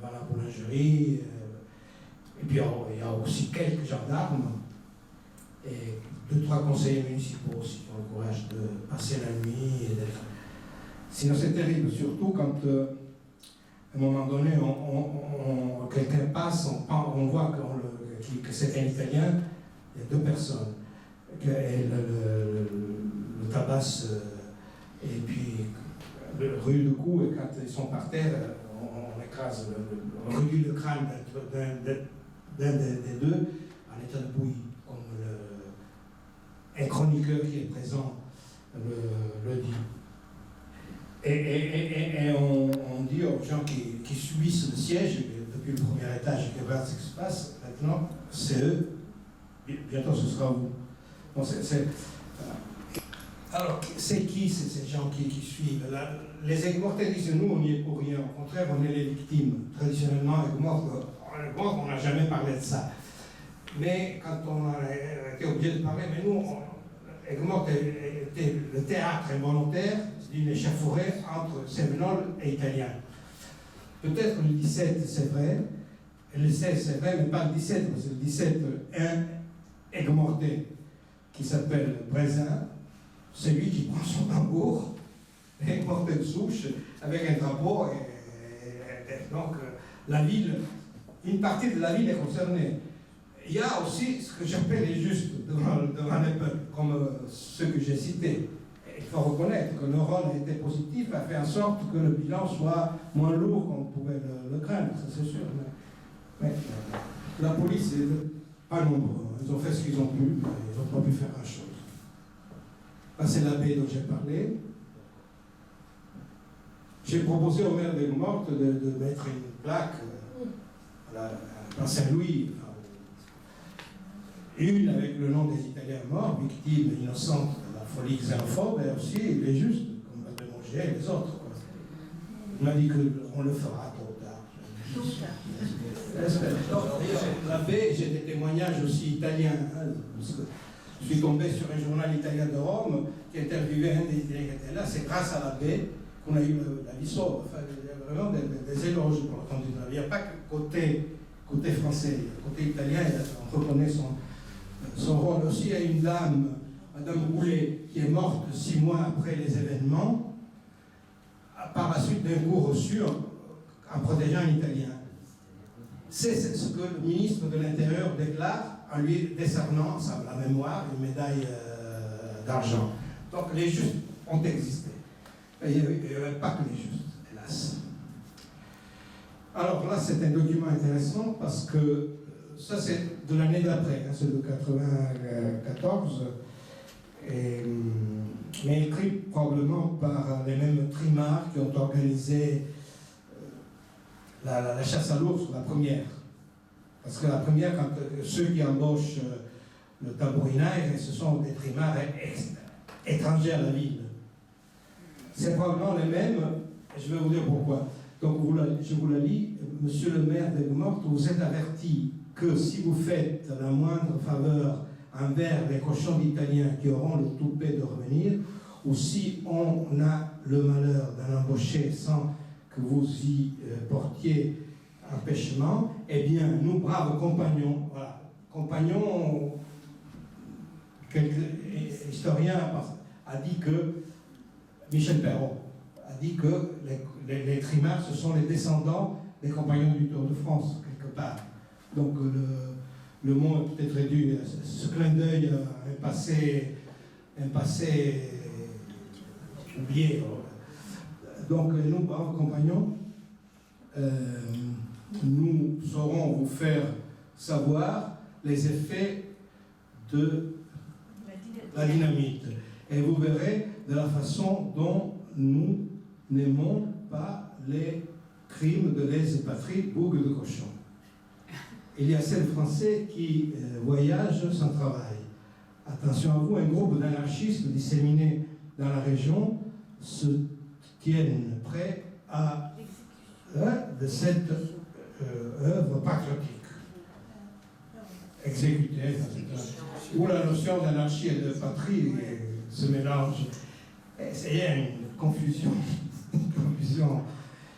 la boulangerie. Et puis il y a aussi quelques gendarmes et 2-3 conseillers municipaux aussi qui ont le courage de passer la nuit. Sinon c'est terrible, surtout quand à un moment donné quelqu'un passe, on voit que c'est un Italien, il y a 2 personnes, le tabasse et puis le rue le cou, et quand ils sont par terre, on écrase, on réduit le crâne d'un des 2 en état de bouillie, comme un chroniqueur qui est présent le dit. Et on dit aux gens qui subissent le siège, depuis le premier étage, et qui regardent ce qui se passe, maintenant, c'est eux, bientôt ce sera vous. Donc alors, c'est qui ces gens qui suivent? Les Aigues-Mortes disent, nous, on n'y est pour rien. Au contraire, on est les victimes. Traditionnellement, Aigues-Mortes, on n'a jamais parlé de ça. Mais quand on a été obligé de parler, mais nous, Aigues-Mortes était le théâtre involontaire d'une échauffourée entre Séménol et Italien. Peut-être le 17, c'est vrai, et le 16, c'est vrai, mais pas le 17, parce que le 17, un Aigues-Mortais qui s'appelle Brézin, c'est lui qui prend son tambour, et porte une souche avec un drapeau, et donc la ville, une partie de la ville est concernée. Il y a aussi ce que j'appelle les justes devant les peuples, comme ceux que j'ai cités, faut reconnaître que le rôle a été positif, a fait en sorte que le bilan soit moins lourd qu'on pouvait le craindre, ça c'est sûr. Mais la police est pas nombreux. Ils ont fait ce qu'ils ont pu, mais ils n'ont pas pu faire grand-chose. Là, c'est la baie dont j'ai parlé. J'ai proposé au maire d'Aigues-Mortes de mettre une plaque à Saint-Louis, une avec le nom des Italiens morts, victimes innocentes de la folie xénophobe, et aussi les justes, comme Mme Monger et les autres. Quoi. Il m'a dit qu'on le fera tôt ou tard. La baie, j'ai des témoignages aussi italiens. Hein, parce que je suis tombé sur un journal italien de Rome qui interviewait un des Italiens qui était là. C'est grâce à la baie qu'on a eu la vie sauve. Enfin, il y a vraiment des éloges pour la conduite. Il n'y a pas que côté français, côté italien, on reconnaît son rôle. Aussi, il y a une dame, Madame Roulet, qui est morte 6 mois après les événements, par la suite d'un coup reçu en protégeant un Italien. C'est ce que le ministre de l'Intérieur déclare en lui décernant la mémoire une médaille d'argent. Donc les justes ont existé. Et il n'y avait pas que les justes, hélas. Alors là, c'est un document intéressant parce que ça, c'est de l'année d'après, hein, c'est de 1994, mais écrit probablement par les mêmes trimards qui ont organisé la chasse à l'ours, la première. Parce que la première, quand ceux qui embauchent le tambourinaire, ce sont des trimards étrangers à la ville. C'est probablement les mêmes, et je vais vous dire pourquoi. Donc je vous la lis. Monsieur le maire d'Aigues-Mortes, vous êtes averti que si vous faites la moindre faveur envers les cochons d'Italiens qui auront le toupet de revenir, ou si on a le malheur d'en embaucher sans que vous y portiez empêchement, eh bien, nous, braves compagnons, voilà, compagnons, quelques historiens a dit que, Michel Perrault a dit que les trimards, ce sont les descendants des compagnons du Tour de France, quelque part. Donc le mot est peut-être réduit, ce clin d'œil à un passé oublié. Donc nous, braves compagnons, nous saurons vous faire savoir les effets de la dynamite. Et vous verrez de la façon dont nous n'aimons pas les crimes de lèse et patrie, bougue de cochon. Il y a celles Français qui voyagent sans travail. Attention à vous, un groupe d'anarchistes disséminés dans la région se tiennent prêts à de cette œuvre patriotique exécutée, où la notion d'anarchie et de patrie se mélange. C'est une confusion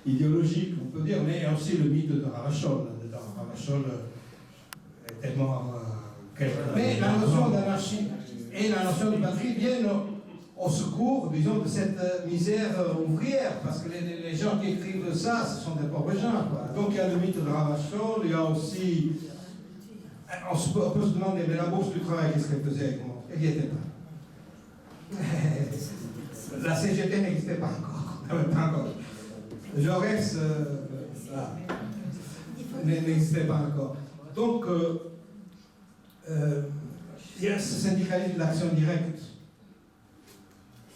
idéologique, on peut dire, mais il y a aussi le mythe de Ravachol. Ravachol était mort mais la notion d'anarchie et la notion de patrie viennent au secours, disons, de cette misère ouvrière, parce que les gens qui écrivent ça, ce sont des pauvres gens, quoi. Donc il y a le mythe de Ravachol, il y a aussi... On peut se demander, mais la bourse du travail, qu'est-ce qu'elle faisait avec moi? Elle n'y était pas. La CGT n'existait pas encore. Jaurès n'existait pas encore. Donc, il y a ce syndicalisme de l'action directe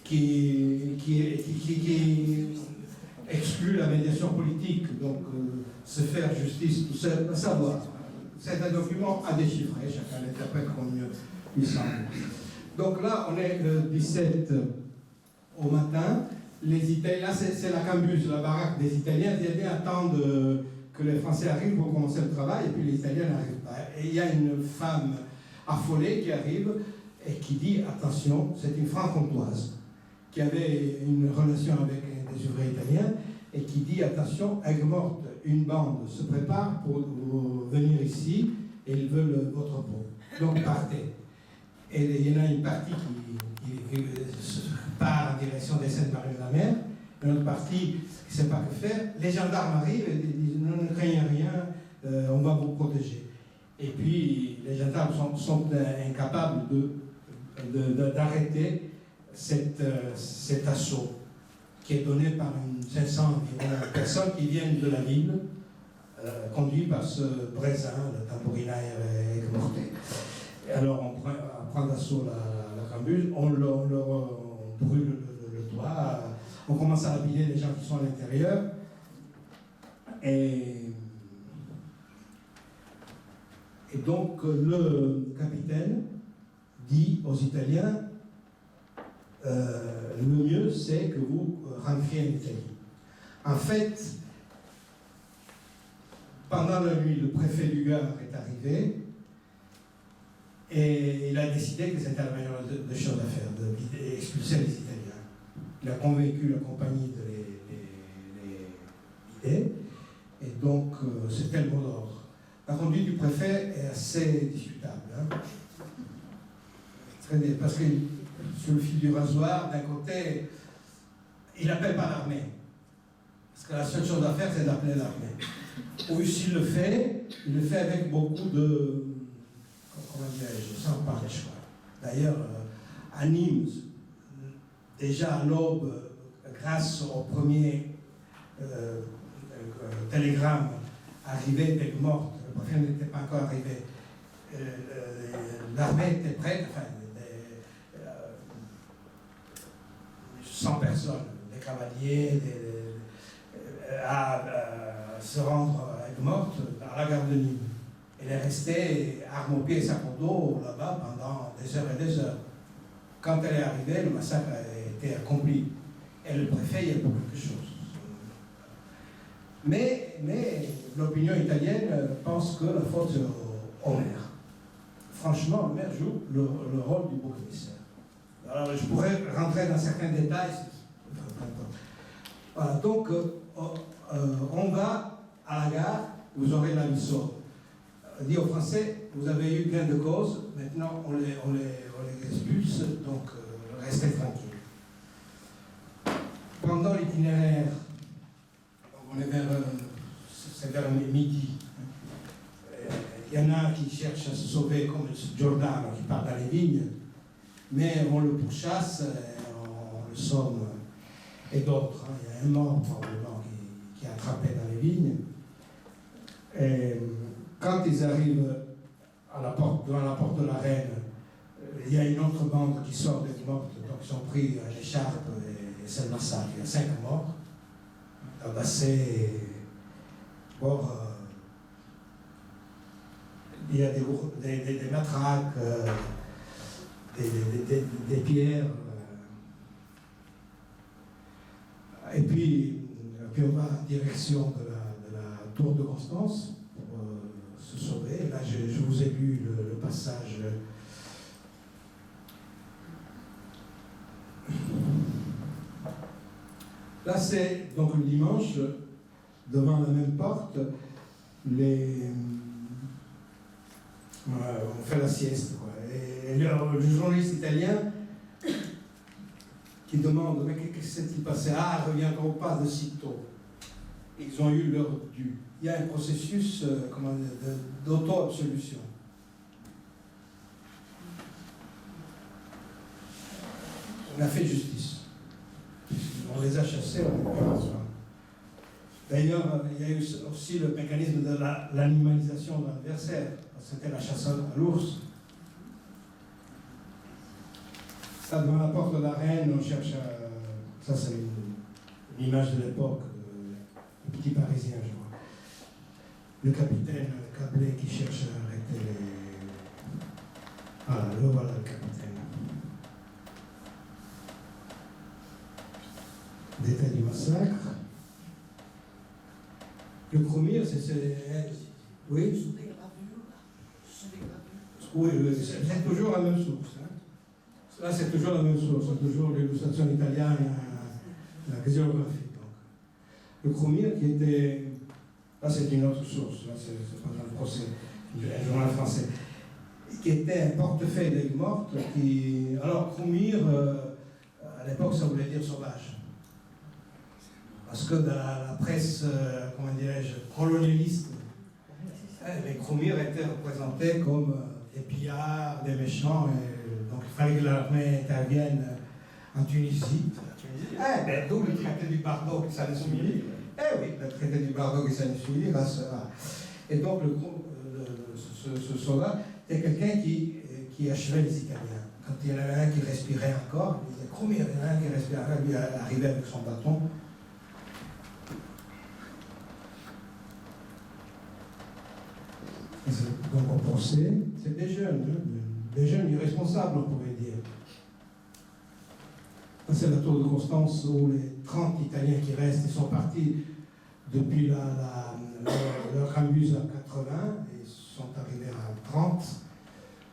qui exclut la médiation politique, donc se faire justice tout seul, à savoir. C'est un document à déchiffrer, chacun l'interprète comme mieux il semble. Donc là, on est le 17 au matin. Les Italiens, là c'est la cambuse, la baraque des Italiens. Les Italiens attendent que les Français arrivent pour commencer le travail, et puis les Italiens n'arrivent pas. Et il y a une femme affolée qui arrive et qui dit, attention, c'est une franc-comtoise, qui avait une relation avec des ouvriers italiens, et qui dit, attention, Aigues-Mortes, une bande se prépare pour venir ici, et ils veulent votre peau. Donc partez. Et il y en a une partie qui part en direction des Seine-Marie-de-la-Mer, une autre partie qui ne sait pas que faire. Les gendarmes arrivent et disent, ne craignez rien, on va vous protéger. Et puis, les gendarmes sont incapables d'arrêter cet assaut qui est donné par une 500 environ personnes qui viennent de la ville, conduits par ce Brézin, le tambourinaire et morté. Alors on prend d'assaut la cambuse, on brûle le toit, on commence à habiller les gens qui sont à l'intérieur. Et donc le capitaine dit aux Italiens, le mieux c'est que vous rentriez en Italie. En fait, pendant la nuit, le préfet du Gard est arrivé et il a décidé que c'était la meilleure des choses à faire, d'expulser les Italiens. Il a convaincu la compagnie de les vider, et donc c'était le mot d'ordre. La conduite du préfet est assez discutable. Hein. Parce que sur le fil du rasoir, d'un côté, il n'appelle pas l'armée. Parce que la seule chose à faire, c'est d'appeler l'armée. Ou s'il le fait, il le fait avec beaucoup de, comment dirais-je, sans punch. D'ailleurs, à Nîmes, déjà à l'aube, grâce au premier télégramme arrivé d'Aigues Mortes, le préfet n'était pas encore arrivé, l'armée était prête, enfin, 100 personnes, des cavaliers, à se rendre à Aigues-Mortes, à la gare de Nîmes. Elle est restée arme au pied et sac au dos là-bas pendant des heures et des heures. Quand elle est arrivée, le massacre a été accompli. Et le préfet y a pour quelque chose. Mais l'opinion italienne pense que la faute est au maire. Franchement, le maire joue le rôle du bouc émissaire. Alors, je pourrais rentrer dans certains détails. Voilà, donc, on va à la gare, vous aurez la mission. Dit aux Français, vous avez eu gain de cause, maintenant on les expulse, donc restez tranquilles. Pendant l'itinéraire, on est c'est vers midi. Il y en a qui cherchent à se sauver, comme Giordano qui part dans les vignes, mais on le pourchasse, on le somme, et d'autres. Hein. Il y a un mort probablement qui est attrapé dans les vignes. Et quand ils arrivent devant la porte de la Reine, il y a une autre bande qui sort d'être morte, donc ils ont pris l'écharpe et c'est le massacre. Il y a 5 morts, tabassés. Il y a des matraques, des pierres. Et puis on va en direction de la tour de Constance pour se sauver. Là, je vous ai lu le passage. Là, c'est donc le dimanche, devant la même porte, on fait la sieste, quoi. Et le journaliste italien qui demande, mais qu'est-ce qui s'est-il passé? Ah, reviendront pas de sitôt. Ils ont eu leur dû. Il y a un processus d'auto-absolution. On a fait justice. On les a chassés, on a fait ça. D'ailleurs, il y a eu aussi le mécanisme de l'animalisation de l'adversaire. C'était la chasse à l'ours. Ça, devant la porte de la Reine, on cherche à... Ça, c'est une image de l'époque, le petit Parisien, je crois. Le capitaine Cablet qui cherche à arrêter les... Voilà, le capitaine. Détail du massacre. Le Cromir, c'est... Oui. Ce sont des gravures. Oui, c'est toujours la même source. Hein. Là, c'est toujours la même source, c'est toujours l'illustration italienne, la géographie. Le Cromir qui était... Là, c'est une autre source, là, c'est pas dans le procès, un journal français, qui était un portefeuille d'Aigues Mortes, qui... Alors, Cromir, à l'époque, ça voulait dire sauvage. Parce que dans la presse, comment dirais-je, colonialiste, les Cromir étaient représentés comme des pillards, des méchants, et donc il fallait que l'armée intervienne en Tunisie. Eh ben, d'où le traité du Bardo qui s'en est suivi. Eh oui, le traité du Bardo qui s'en est suivi grâce à... Et donc, ce soldat, c'est quelqu'un qui achevait les Italiens. Quand il y en avait un qui respirait encore, il disait, Crumir, il y en a un qui respirait, lui arrivait avec son bâton. Donc au procès, c'est des jeunes irresponsables, on pourrait dire. C'est la tour de Constance où les 30 Italiens qui restent, ils sont partis depuis leur rambuse à 80, et sont arrivés à 30.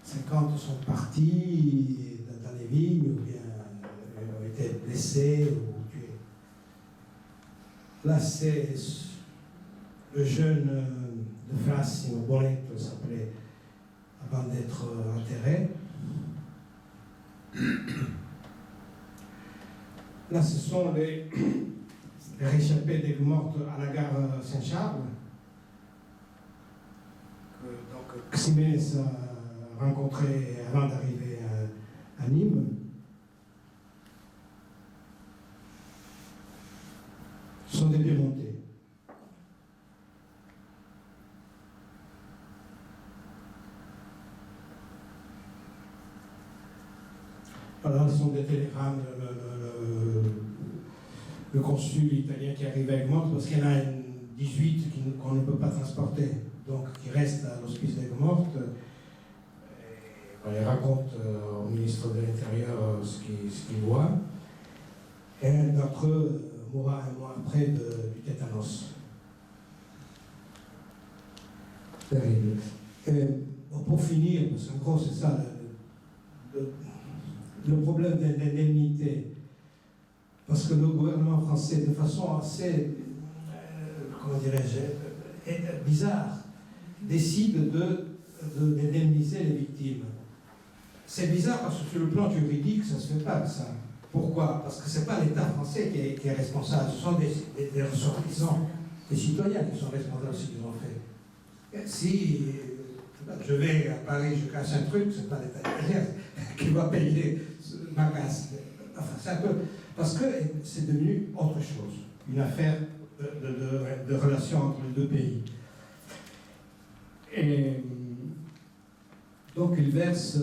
50 sont partis dans les vignes, ou bien ont été blessés ou tués. Là, c'est le jeune de Frassino Bonetto s'appelait avant d'être enterré. Là, ce sont les réchappés des morts à la gare Saint-Charles. Donc, Ximénez a rencontré avant d'arriver à Nîmes. Ce sont des démontés. Alors, ce sont des télégrammes, le consul italien qui arrive avec Morte, parce qu'il y en a 18 qu'on ne peut pas transporter, donc qui restent à l'hospice d'Aigues-Mortes. On les raconte au ministre de l'Intérieur ce qu'il voit. Et un d'entre eux mourra un mois après du tétanos. Terrible. Et, bon, pour finir, parce qu'en gros c'est ça, le problème d'indemnité, parce que le gouvernement français, de façon assez, comment dirais-je, bizarre, décide d'indemniser les victimes. C'est bizarre parce que sur le plan juridique, ça ne se fait pas ça. Pourquoi? Parce que ce n'est pas l'État français qui est responsable, ce sont des ressortissants, des citoyens qui sont responsables de ce qu'ils ont fait. Si je vais à Paris, je casse un truc, ce n'est pas l'État italien qui va payer ma casse. Enfin, c'est un peu... Parce que c'est devenu autre chose, une affaire de relation entre les deux pays. Et donc il verse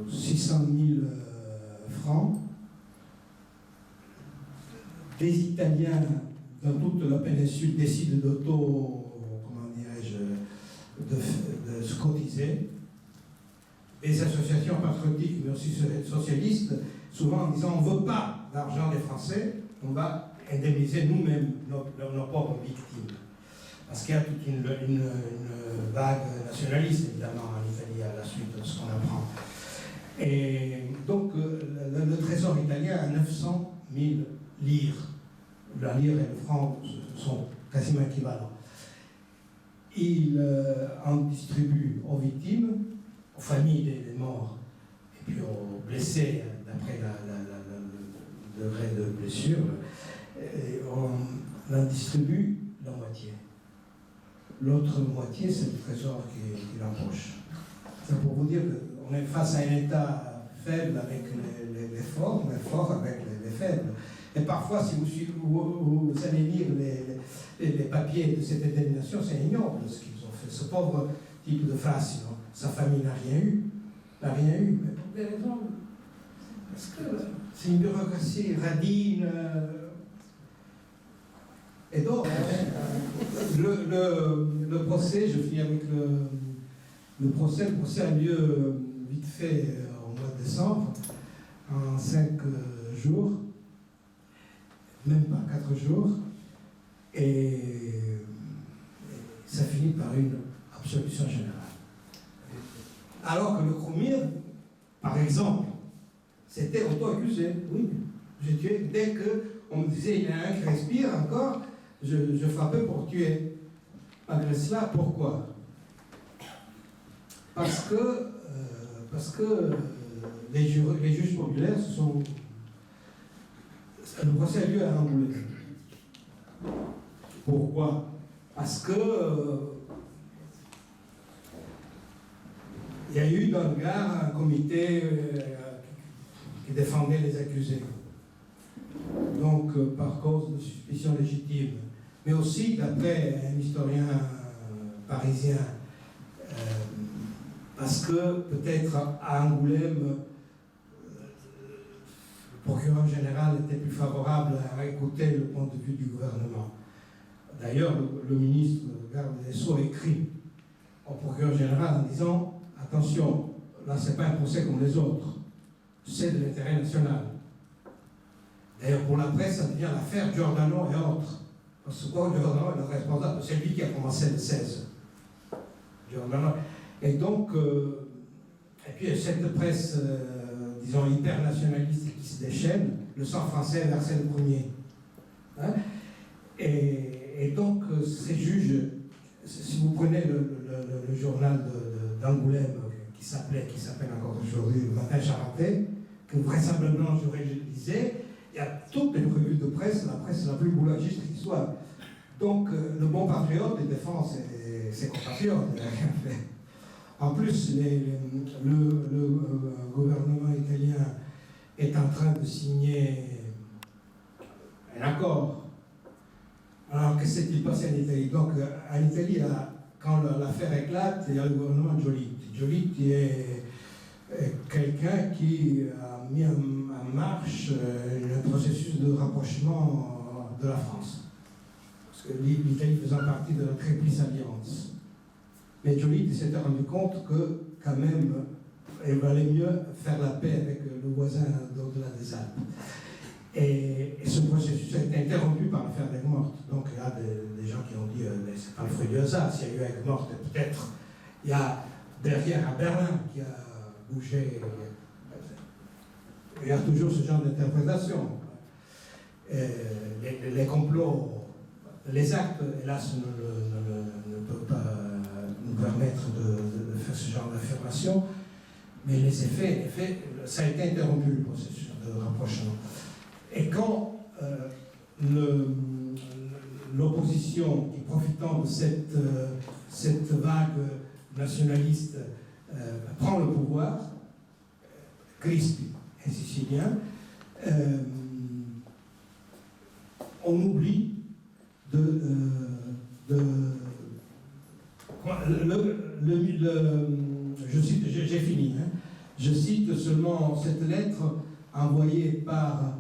600 000 francs. Les Italiens dans toute la péninsule décident de se cotiser. Les associations patriotiques, mais aussi socialistes, souvent en disant on ne veut pas l'argent des Français, on va indemniser nous-mêmes nos pauvres victimes. Parce qu'il y a toute une vague nationaliste, évidemment, en Italie, à la suite de ce qu'on apprend. Et donc, le trésor italien a 900 000 lire. La lire et le franc sont quasiment équivalents. Il en distribue aux victimes, aux familles des morts, et puis aux blessés, d'après le degré de blessure. Et on en distribue la moitié. L'autre moitié, c'est le trésor qui l'empoche. C'est pour vous dire qu'on est face à un État faible avec les forts, mais fort avec les faibles. Et parfois, si vous allez lire les papiers de cette indemnisation, c'est ignoble ce qu'ils ont fait. Ce pauvre type de Frassino, sa famille n'a rien eu. N'a rien eu, mais pour des raisons. Parce que c'est une bureaucratie radine. Et donc, le procès, je finis avec le procès. Le procès a lieu vite fait au mois de décembre, en 5 jours, même pas 4 jours, et ça finit par une absolution générale. Alors que le Crumir, par exemple, c'était auto-accusé. Oui, j'ai tué. Dès qu'on me disait il y en a un qui respire encore, je frappais pour tuer. Malgré cela, pourquoi? Parce que les juges populaires le procès a lieu à Rambouillet. Pourquoi? Parce que il y a eu dans le Gard un comité qui défendait les accusés. Donc, par cause de suspicion légitime. Mais aussi, d'après un historien parisien, parce que peut-être à Angoulême, le procureur général était plus favorable à écouter le point de vue du gouvernement. D'ailleurs, le ministre garde des Sceaux écrit au procureur général en disant « Attention, là, ce n'est pas un procès comme les autres, c'est de l'intérêt national. » D'ailleurs, pour la presse, ça devient l'affaire Giordano et autres. Parce que Giordano est le responsable, c'est lui qui a commencé le 16. Giordano. Et donc, et puis cette presse, disons, hyper nationaliste qui se déchaîne, le sang français est versé le premier. Hein? Et donc, ces juges, si vous prenez le journal d'Angoulême, qui s'appelle encore aujourd'hui Le Matin Charentais, que vraisemblablement je lisais, il y a toute une revue de presse, la presse la plus boulangiste qui soit. Donc, le bon patriote, il défend ses compatriotes, il n'a rien fait. En plus, le gouvernement italien est en train de signer un accord. Alors, que s'est-il passé en Italie? Donc, en Italie, quand l'affaire éclate, il y a le gouvernement Giolitti. Giolitti est quelqu'un qui a mis en marche un processus de rapprochement de la France. Parce que l'Italie faisant partie de la Triplice Alliance. Mais Giolitti s'était rendu compte que, quand même, il valait mieux faire la paix avec le voisin d'au-delà des Alpes. Et ce processus a été interrompu par l'affaire d'Aigues-Mortes. Donc il y a des gens qui ont dit mais c'est pas le fruit du hasard, s'il y a eu Aigues-Mortes, peut-être il y a derrière à Berlin qui a bougé. Il y a toujours ce genre d'interprétation. Les complots, les actes, hélas, ne peuvent pas nous permettre de faire ce genre d'affirmation, mais les effets, ça a été interrompu le processus de rapprochement. Et quand l'opposition, qui profitant de cette vague nationaliste, prend le pouvoir, Crispi, un Sicilien, on oublie je cite, j'ai fini, hein, je cite seulement cette lettre envoyée par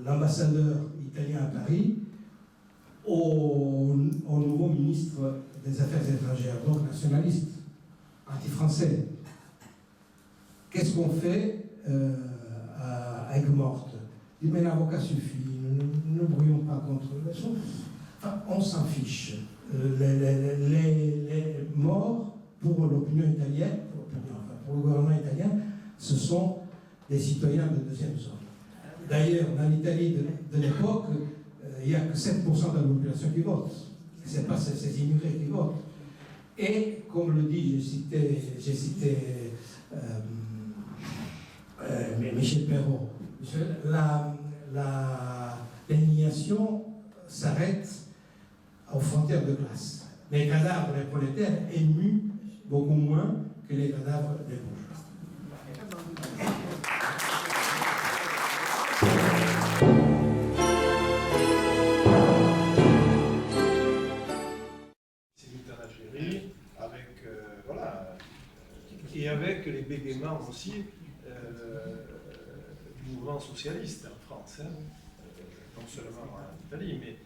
l'ambassadeur italien à Paris au nouveau ministre des Affaires étrangères, donc nationaliste, anti-français. Qu'est-ce qu'on fait à Aigues-Mortes? Il dit, mais l'avocat suffit, ne brouillons pas contre eux. Enfin, on s'en fiche. Les morts, pour l'opinion italienne, pour le gouvernement italien, ce sont des citoyens de deuxième zone. D'ailleurs, dans l'Italie de l'époque, il n'y a que 7% de la population qui vote. Ce n'est pas ces immigrés qui votent. Et, comme le dit, j'ai cité Michel Perrault, l'élimination s'arrête aux frontières de classe. Les cadavres des prolétaires émus beaucoup moins que les cadavres des bourgeois. C'est vite en Algérie, avec, voilà, et avec les bégaiements aussi du mouvement socialiste en France, hein, non seulement en Italie, mais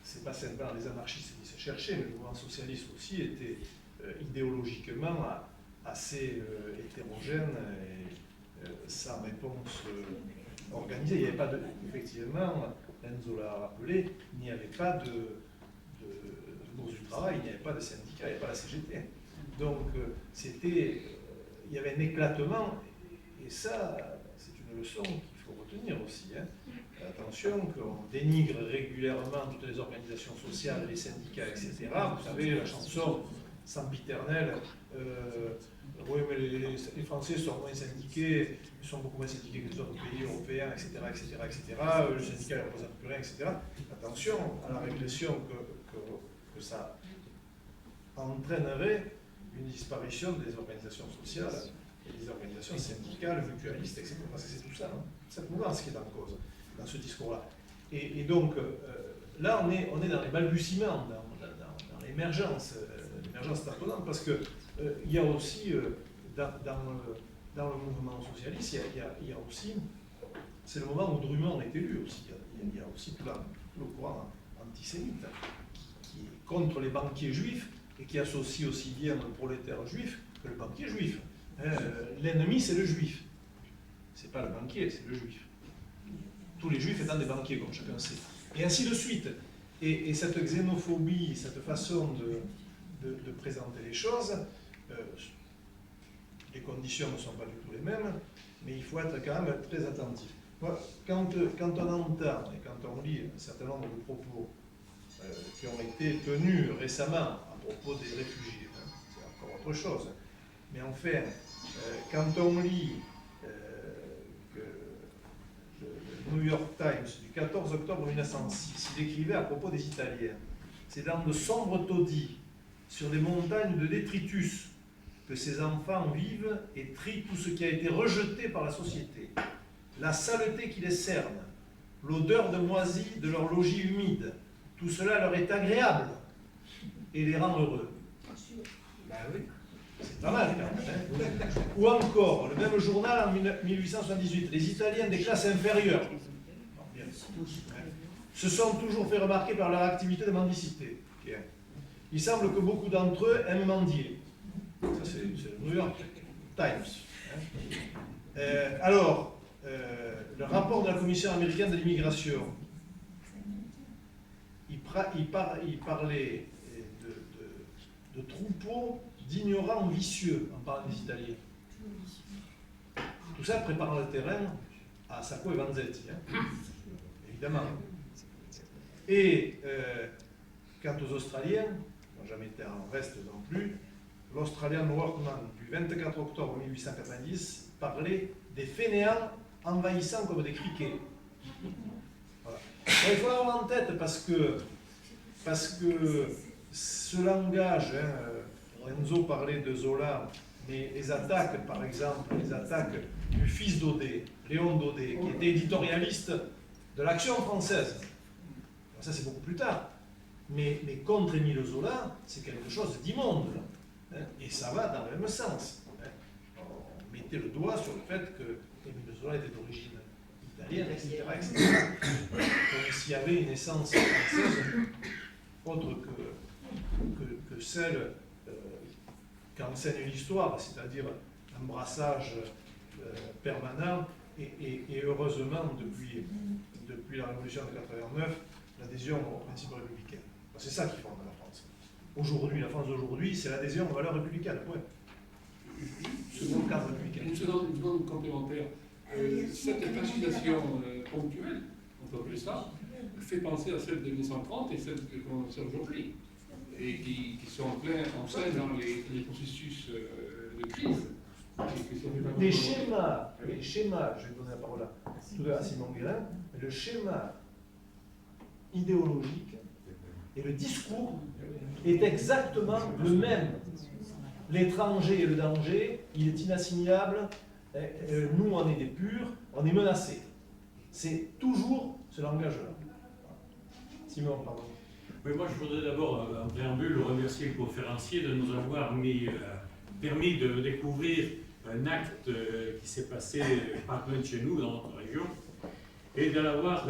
c'est pas simplement les anarchistes qui se cherchaient, mais le mouvement socialiste aussi était idéologiquement assez hétérogène et sans réponse organisée. Il n'y avait pas de, effectivement, Enzo l'a rappelé, il n'y avait pas de bourse du travail, il n'y avait pas de syndicat, il n'y avait pas la CGT. Donc c'était, il y avait un éclatement, et ça, c'est une leçon qu'il faut retenir aussi. Hein. Attention, qu'on dénigre régulièrement toutes les organisations sociales, les syndicats, etc. Vous savez, la chanson sempiternelle, oui, mais les Français sont moins syndiqués, ils sont beaucoup moins syndiqués que les autres pays européens, etc., etc., etc. Le syndicat ne représente plus rien, etc. Attention à la régression que ça entraînerait une disparition des organisations sociales et des organisations syndicales, mutualistes, etc. Parce que c'est tout ça, hein, cette mouvance qui est en cause dans ce discours-là. Et donc, là, on est dans les balbutiements, dans l'émergence tâtonnante, parce que il y a aussi, dans le mouvement socialiste, il y a aussi, c'est le moment où Drummond est élu aussi, il y a aussi tout le courant antisémite qui est contre les banquiers juifs et qui associe aussi bien le prolétaire juif que le banquier juif. L'ennemi, c'est le juif. C'est pas le banquier, c'est le juif. Tous les juifs étant des banquiers, comme chacun sait. Et ainsi de suite. Et cette xénophobie, cette façon de présenter les choses, les conditions ne sont pas du tout les mêmes, mais il faut être quand même très attentif. Moi, quand on entend et quand on lit un certain nombre de propos qui ont été tenus récemment à propos des réfugiés, hein, c'est encore autre chose. Mais enfin, quand on lit que le New York Times du 14 octobre 1906, il écrivait à propos des Italiens, c'est dans de sombres taudis, sur des montagnes de détritus, que ces enfants vivent et trient tout ce qui a été rejeté par la société. La saleté qui les cerne, l'odeur de moisi de leur logis humide, tout cela leur est agréable et les rend heureux. Ben oui, c'est pas mal quand même. Hein. Ou encore, le même journal en 1878, les Italiens des classes inférieures se sont toujours fait remarquer par leur activité de mendicité. Il semble que beaucoup d'entre eux aiment mendier. Ça, c'est le New York Times. Alors, le rapport de la Commission américaine de l'immigration, il parlait de troupeaux d'ignorants vicieux, en parlant des Italiens. Tout ça prépare le terrain à Sacco et Vanzetti, hein, évidemment. Et quant aux Australiens, qui n'ont jamais été en reste non plus, l'Australian Workman du 24 octobre 1890 parlait des fainéants envahissants comme des criquets. Voilà. Alors, il faut l'avoir en tête parce que ce langage, hein, Renzo parlait de Zola, mais les attaques, par exemple, les attaques du fils d'Audet, Léon Daudet, qui était éditorialiste de l'Action française. Alors ça, c'est beaucoup plus tard. Mais contre Émile Zola, c'est quelque chose d'immonde. Hein, et ça va dans le même sens. Hein. On mettait le doigt sur le fait que Émile Zola était d'origine italienne, etc. Comme s'il y avait une essence française autre que celle qu'enseigne l'histoire, c'est-à-dire un brassage permanent et heureusement depuis la Révolution de 89, l'adhésion aux principes républicains. C'est ça qui fonde la France. Aujourd'hui, la France d'aujourd'hui, c'est l'adhésion aux valeurs républicaines. Ouais. Second cadre républicain. Une seconde complémentaire. Cette fascination ponctuelle, on peut appeler ça, fait penser à celle de 1930 et celle qu'on observe aujourd'hui, et qui sont en plein dans les processus de crise. Les schémas, je vais donner la parole à Simon Guérin, le schéma idéologique et le discours est exactement le même. L'étranger et le danger, il est inassimilable, nous on est des purs, on est menacés. C'est toujours ce langage-là. Simon, pardon. Oui, moi je voudrais d'abord, en préambule, remercier le conférencier de nous avoir permis de découvrir un acte qui s'est passé pas loin de chez nous, dans notre région, et de l'avoir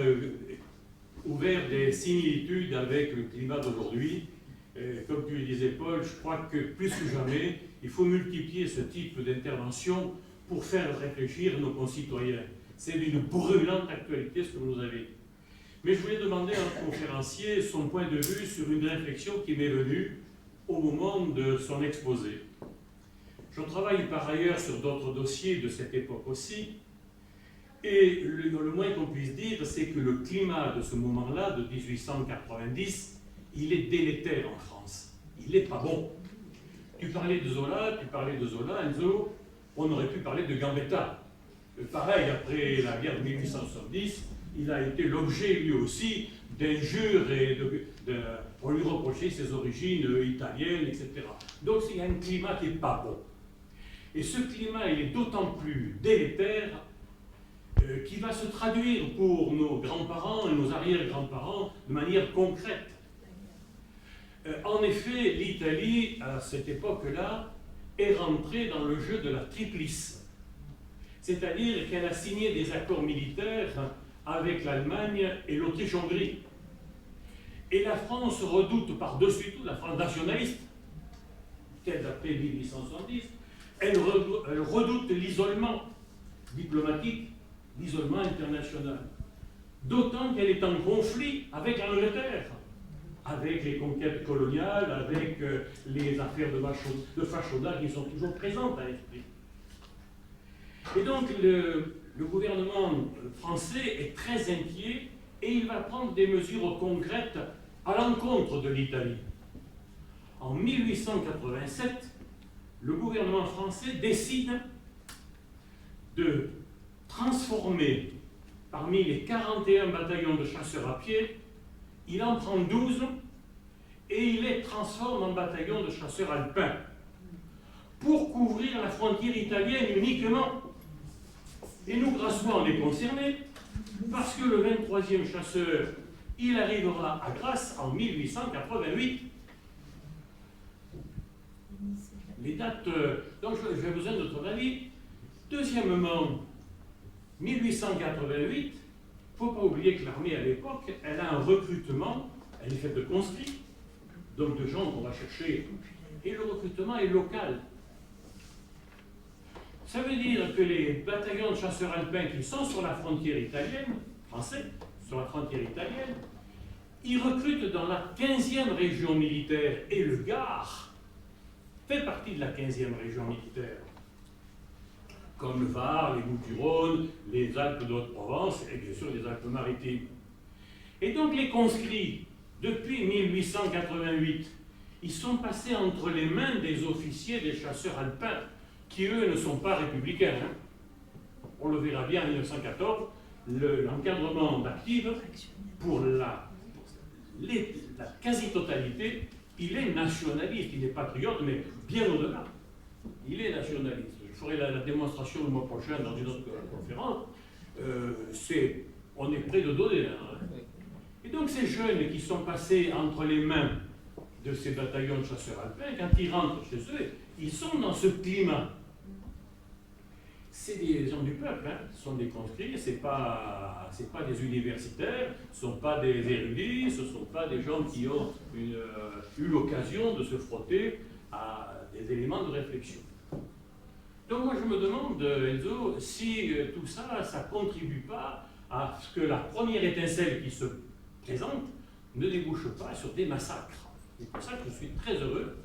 ouvert des similitudes avec le climat d'aujourd'hui. Comme tu le disais, Paul, je crois que plus que jamais, il faut multiplier ce type d'intervention pour faire réfléchir nos concitoyens. C'est d'une brûlante actualité ce que vous nous avez dit. Mais je voulais demander à notre conférencier son point de vue sur une réflexion qui m'est venue au moment de son exposé. Je travaille par ailleurs sur d'autres dossiers de cette époque aussi, et le moins qu'on puisse dire, c'est que le climat de ce moment-là, de 1890, il est délétère en France. Il n'est pas bon. Tu parlais de Zola, Enzo, on aurait pu parler de Gambetta. Pareil, après la guerre de 1870, il a été l'objet lui aussi d'injures et on lui reprochait ses origines italiennes, etc. Donc il y a un climat qui n'est pas bon. Et ce climat, il est d'autant plus délétère qu'il va se traduire pour nos grands-parents et nos arrière-grands-parents de manière concrète. En effet, l'Italie, à cette époque-là, est rentrée dans le jeu de la triplice. C'est-à-dire qu'elle a signé des accords militaires avec l'Allemagne et l'Autriche-Hongrie. Et la France redoute par-dessus tout, la France nationaliste, telle d'après 1870, elle redoute l'isolement diplomatique, l'isolement international. D'autant qu'elle est en conflit avec l'Angleterre, avec les conquêtes coloniales, avec les affaires de Fashoda qui sont toujours présentes à l'esprit. Et donc le gouvernement français est très inquiet et il va prendre des mesures concrètes à l'encontre de l'Italie. En 1887, le gouvernement français décide de transformer parmi les 41 bataillons de chasseurs à pied, il en prend 12 et il les transforme en bataillons de chasseurs alpins pour couvrir la frontière italienne uniquement. Et nous, Grassois, on est concernés parce que le 23e chasseur, il arrivera à Grasse en 1888. Les dates, donc j'ai besoin de votre avis. Deuxièmement, 1888, il ne faut pas oublier que l'armée à l'époque, elle a un recrutement, elle est faite de conscrits, donc de gens qu'on va chercher, et le recrutement est local. Ça veut dire que les bataillons de chasseurs alpins qui sont sur la frontière italienne, français, sur la frontière italienne, ils recrutent dans la 15e région militaire, et le Gard fait partie de la 15e région militaire, comme le Var, les Bouches-du-Rhône, les Alpes de Haute-Provence et bien sûr les Alpes-Maritimes. Et donc les conscrits, depuis 1888, ils sont passés entre les mains des officiers des chasseurs alpins, qui eux ne sont pas républicains. On le verra bien en 1914, l'encadrement d'active, pour la quasi-totalité, il est nationaliste, il est patriote, mais bien au-delà. Il est nationaliste. Je ferai la démonstration le mois prochain dans une autre conférence. On est près de donner. Et donc ces jeunes qui sont passés entre les mains de ces bataillons de chasseurs alpins, quand ils rentrent chez eux, ils sont dans ce climat. C'est des gens du peuple, ce sont des conscrits, ce n'est pas des universitaires, ce ne sont pas des érudits, ce ne sont pas des gens qui ont eu l'occasion de se frotter à des éléments de réflexion. Donc moi je me demande, Enzo, si tout ça, ça ne contribue pas à ce que la première étincelle qui se présente ne débouche pas sur des massacres. C'est pour ça que je suis très heureux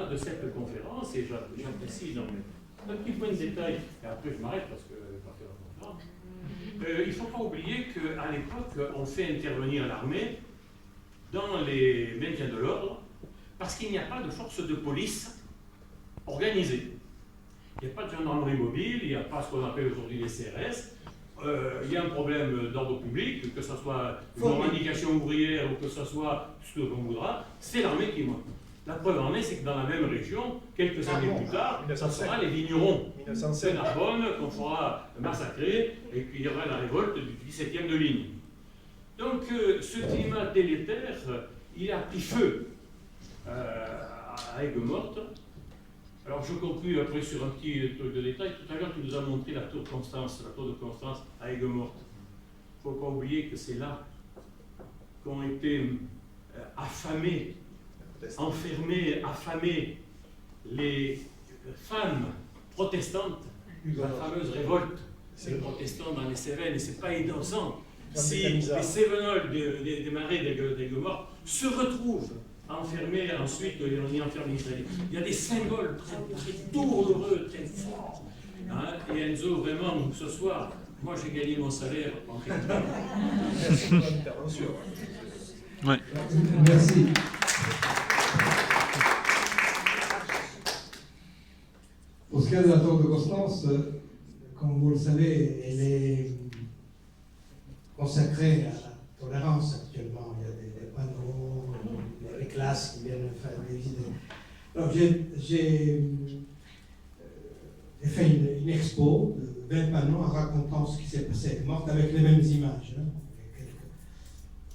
de cette conférence et j'apprécie énormément. Un petit point de détail, et après je m'arrête parce que je vais pas faire la conférence. Il ne faut pas oublier qu'à l'époque, on fait intervenir l'armée dans les maintiens de l'ordre parce qu'il n'y a pas de force de police organisée. Il n'y a pas de gendarmerie mobile, il n'y a pas ce qu'on appelle aujourd'hui les CRS. Il y a un problème d'ordre public, que ce soit une revendication ouvrière ou que ce soit ce qu'on voudra, c'est l'armée qui monte. La preuve en est, c'est que dans la même région, quelques années plus tard, ce sera les vignerons de Narbonne qu'on fera massacrer, et puis il y aura la révolte du 17e de ligne. Donc ce climat délétère, il a pris feu à Aigues-Mortes. Alors je conclue après sur un petit truc de détail. Tout à l'heure, tu nous as montré la tour de Constance à Aigues-Mortes. Il ne faut pas oublier que c'est là qu'ont été affamés, enfermés, affamés les femmes protestantes, la fameuse révolte des protestants dans les Cévennes, et ce n'est pas innocent. Si les Cévenols des marais d'Aigues-Mortes se retrouvent enfermés, ensuite on y enferme les Israéliens. Il y a des symboles très douloureux, très forts. Et Enzo, vraiment, ce soir, moi j'ai gagné mon salaire en fait. Merci pour l'intervention. Ouais. Merci. Pour ce qui est de la tour de Constance, comme vous le savez, elle est consacrée consacré à la tolérance actuellement. Il y a des panneaux, des classes qui viennent faire des idées. Alors j'ai fait une expo de 20 panneaux en racontant ce qui s'est passé avec Morte avec les mêmes images, hein,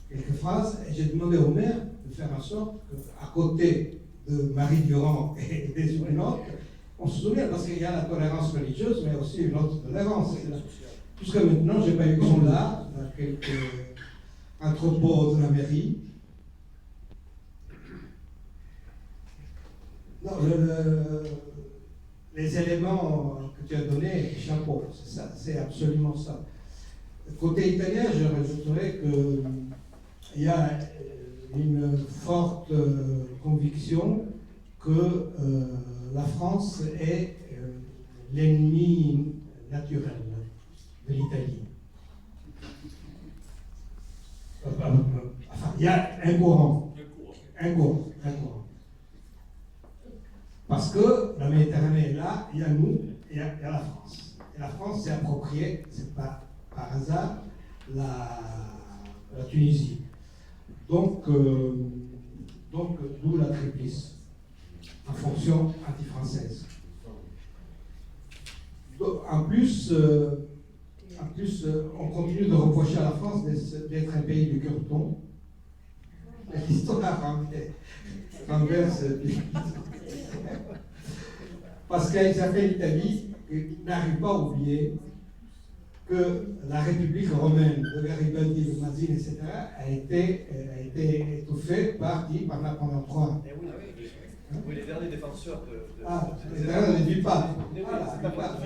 quelques phrases, et j'ai demandé au maire de faire en sorte qu'à côté de Marie Durand et des Huguenotes, on se souvient, parce qu'il y a la tolérance religieuse, mais aussi une autre tolérance. Jusqu'à maintenant, je n'ai pas eu qu'on là, dans quelques entrepôts de la mairie. Non, les éléments que tu as donnés, chapeau, c'est ça, c'est absolument ça. Côté italien, je rajouterais qu'il y a une forte conviction que la France est l'ennemi naturel de l'Italie. Enfin, il y a un courant. Parce que la Méditerranée est là, il y a nous, et il y a la France. Et la France s'est appropriée, c'est pas par hasard, la Tunisie. Donc d'où la triplice, en fonction anti-française. En plus, on continue de reprocher à la France d'être un pays du cure-ton. L'histoire renverse. Parce qu'Isabelle l'Italie n'arrive pas à oublier que la République romaine de Garibaldi, de Mazzini, etc., a été étouffée par Napoléon III. Oui, les derniers défenseurs les derniers du pape. Voilà, c'est pas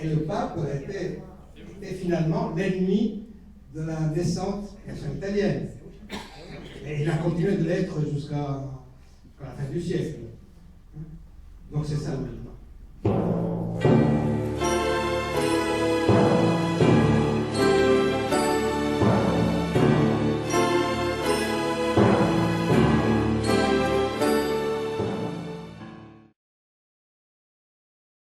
Et le pape était finalement l'ennemi de la naissante nation italienne. Et il a continué de l'être jusqu'à la fin du siècle. Donc c'est ça.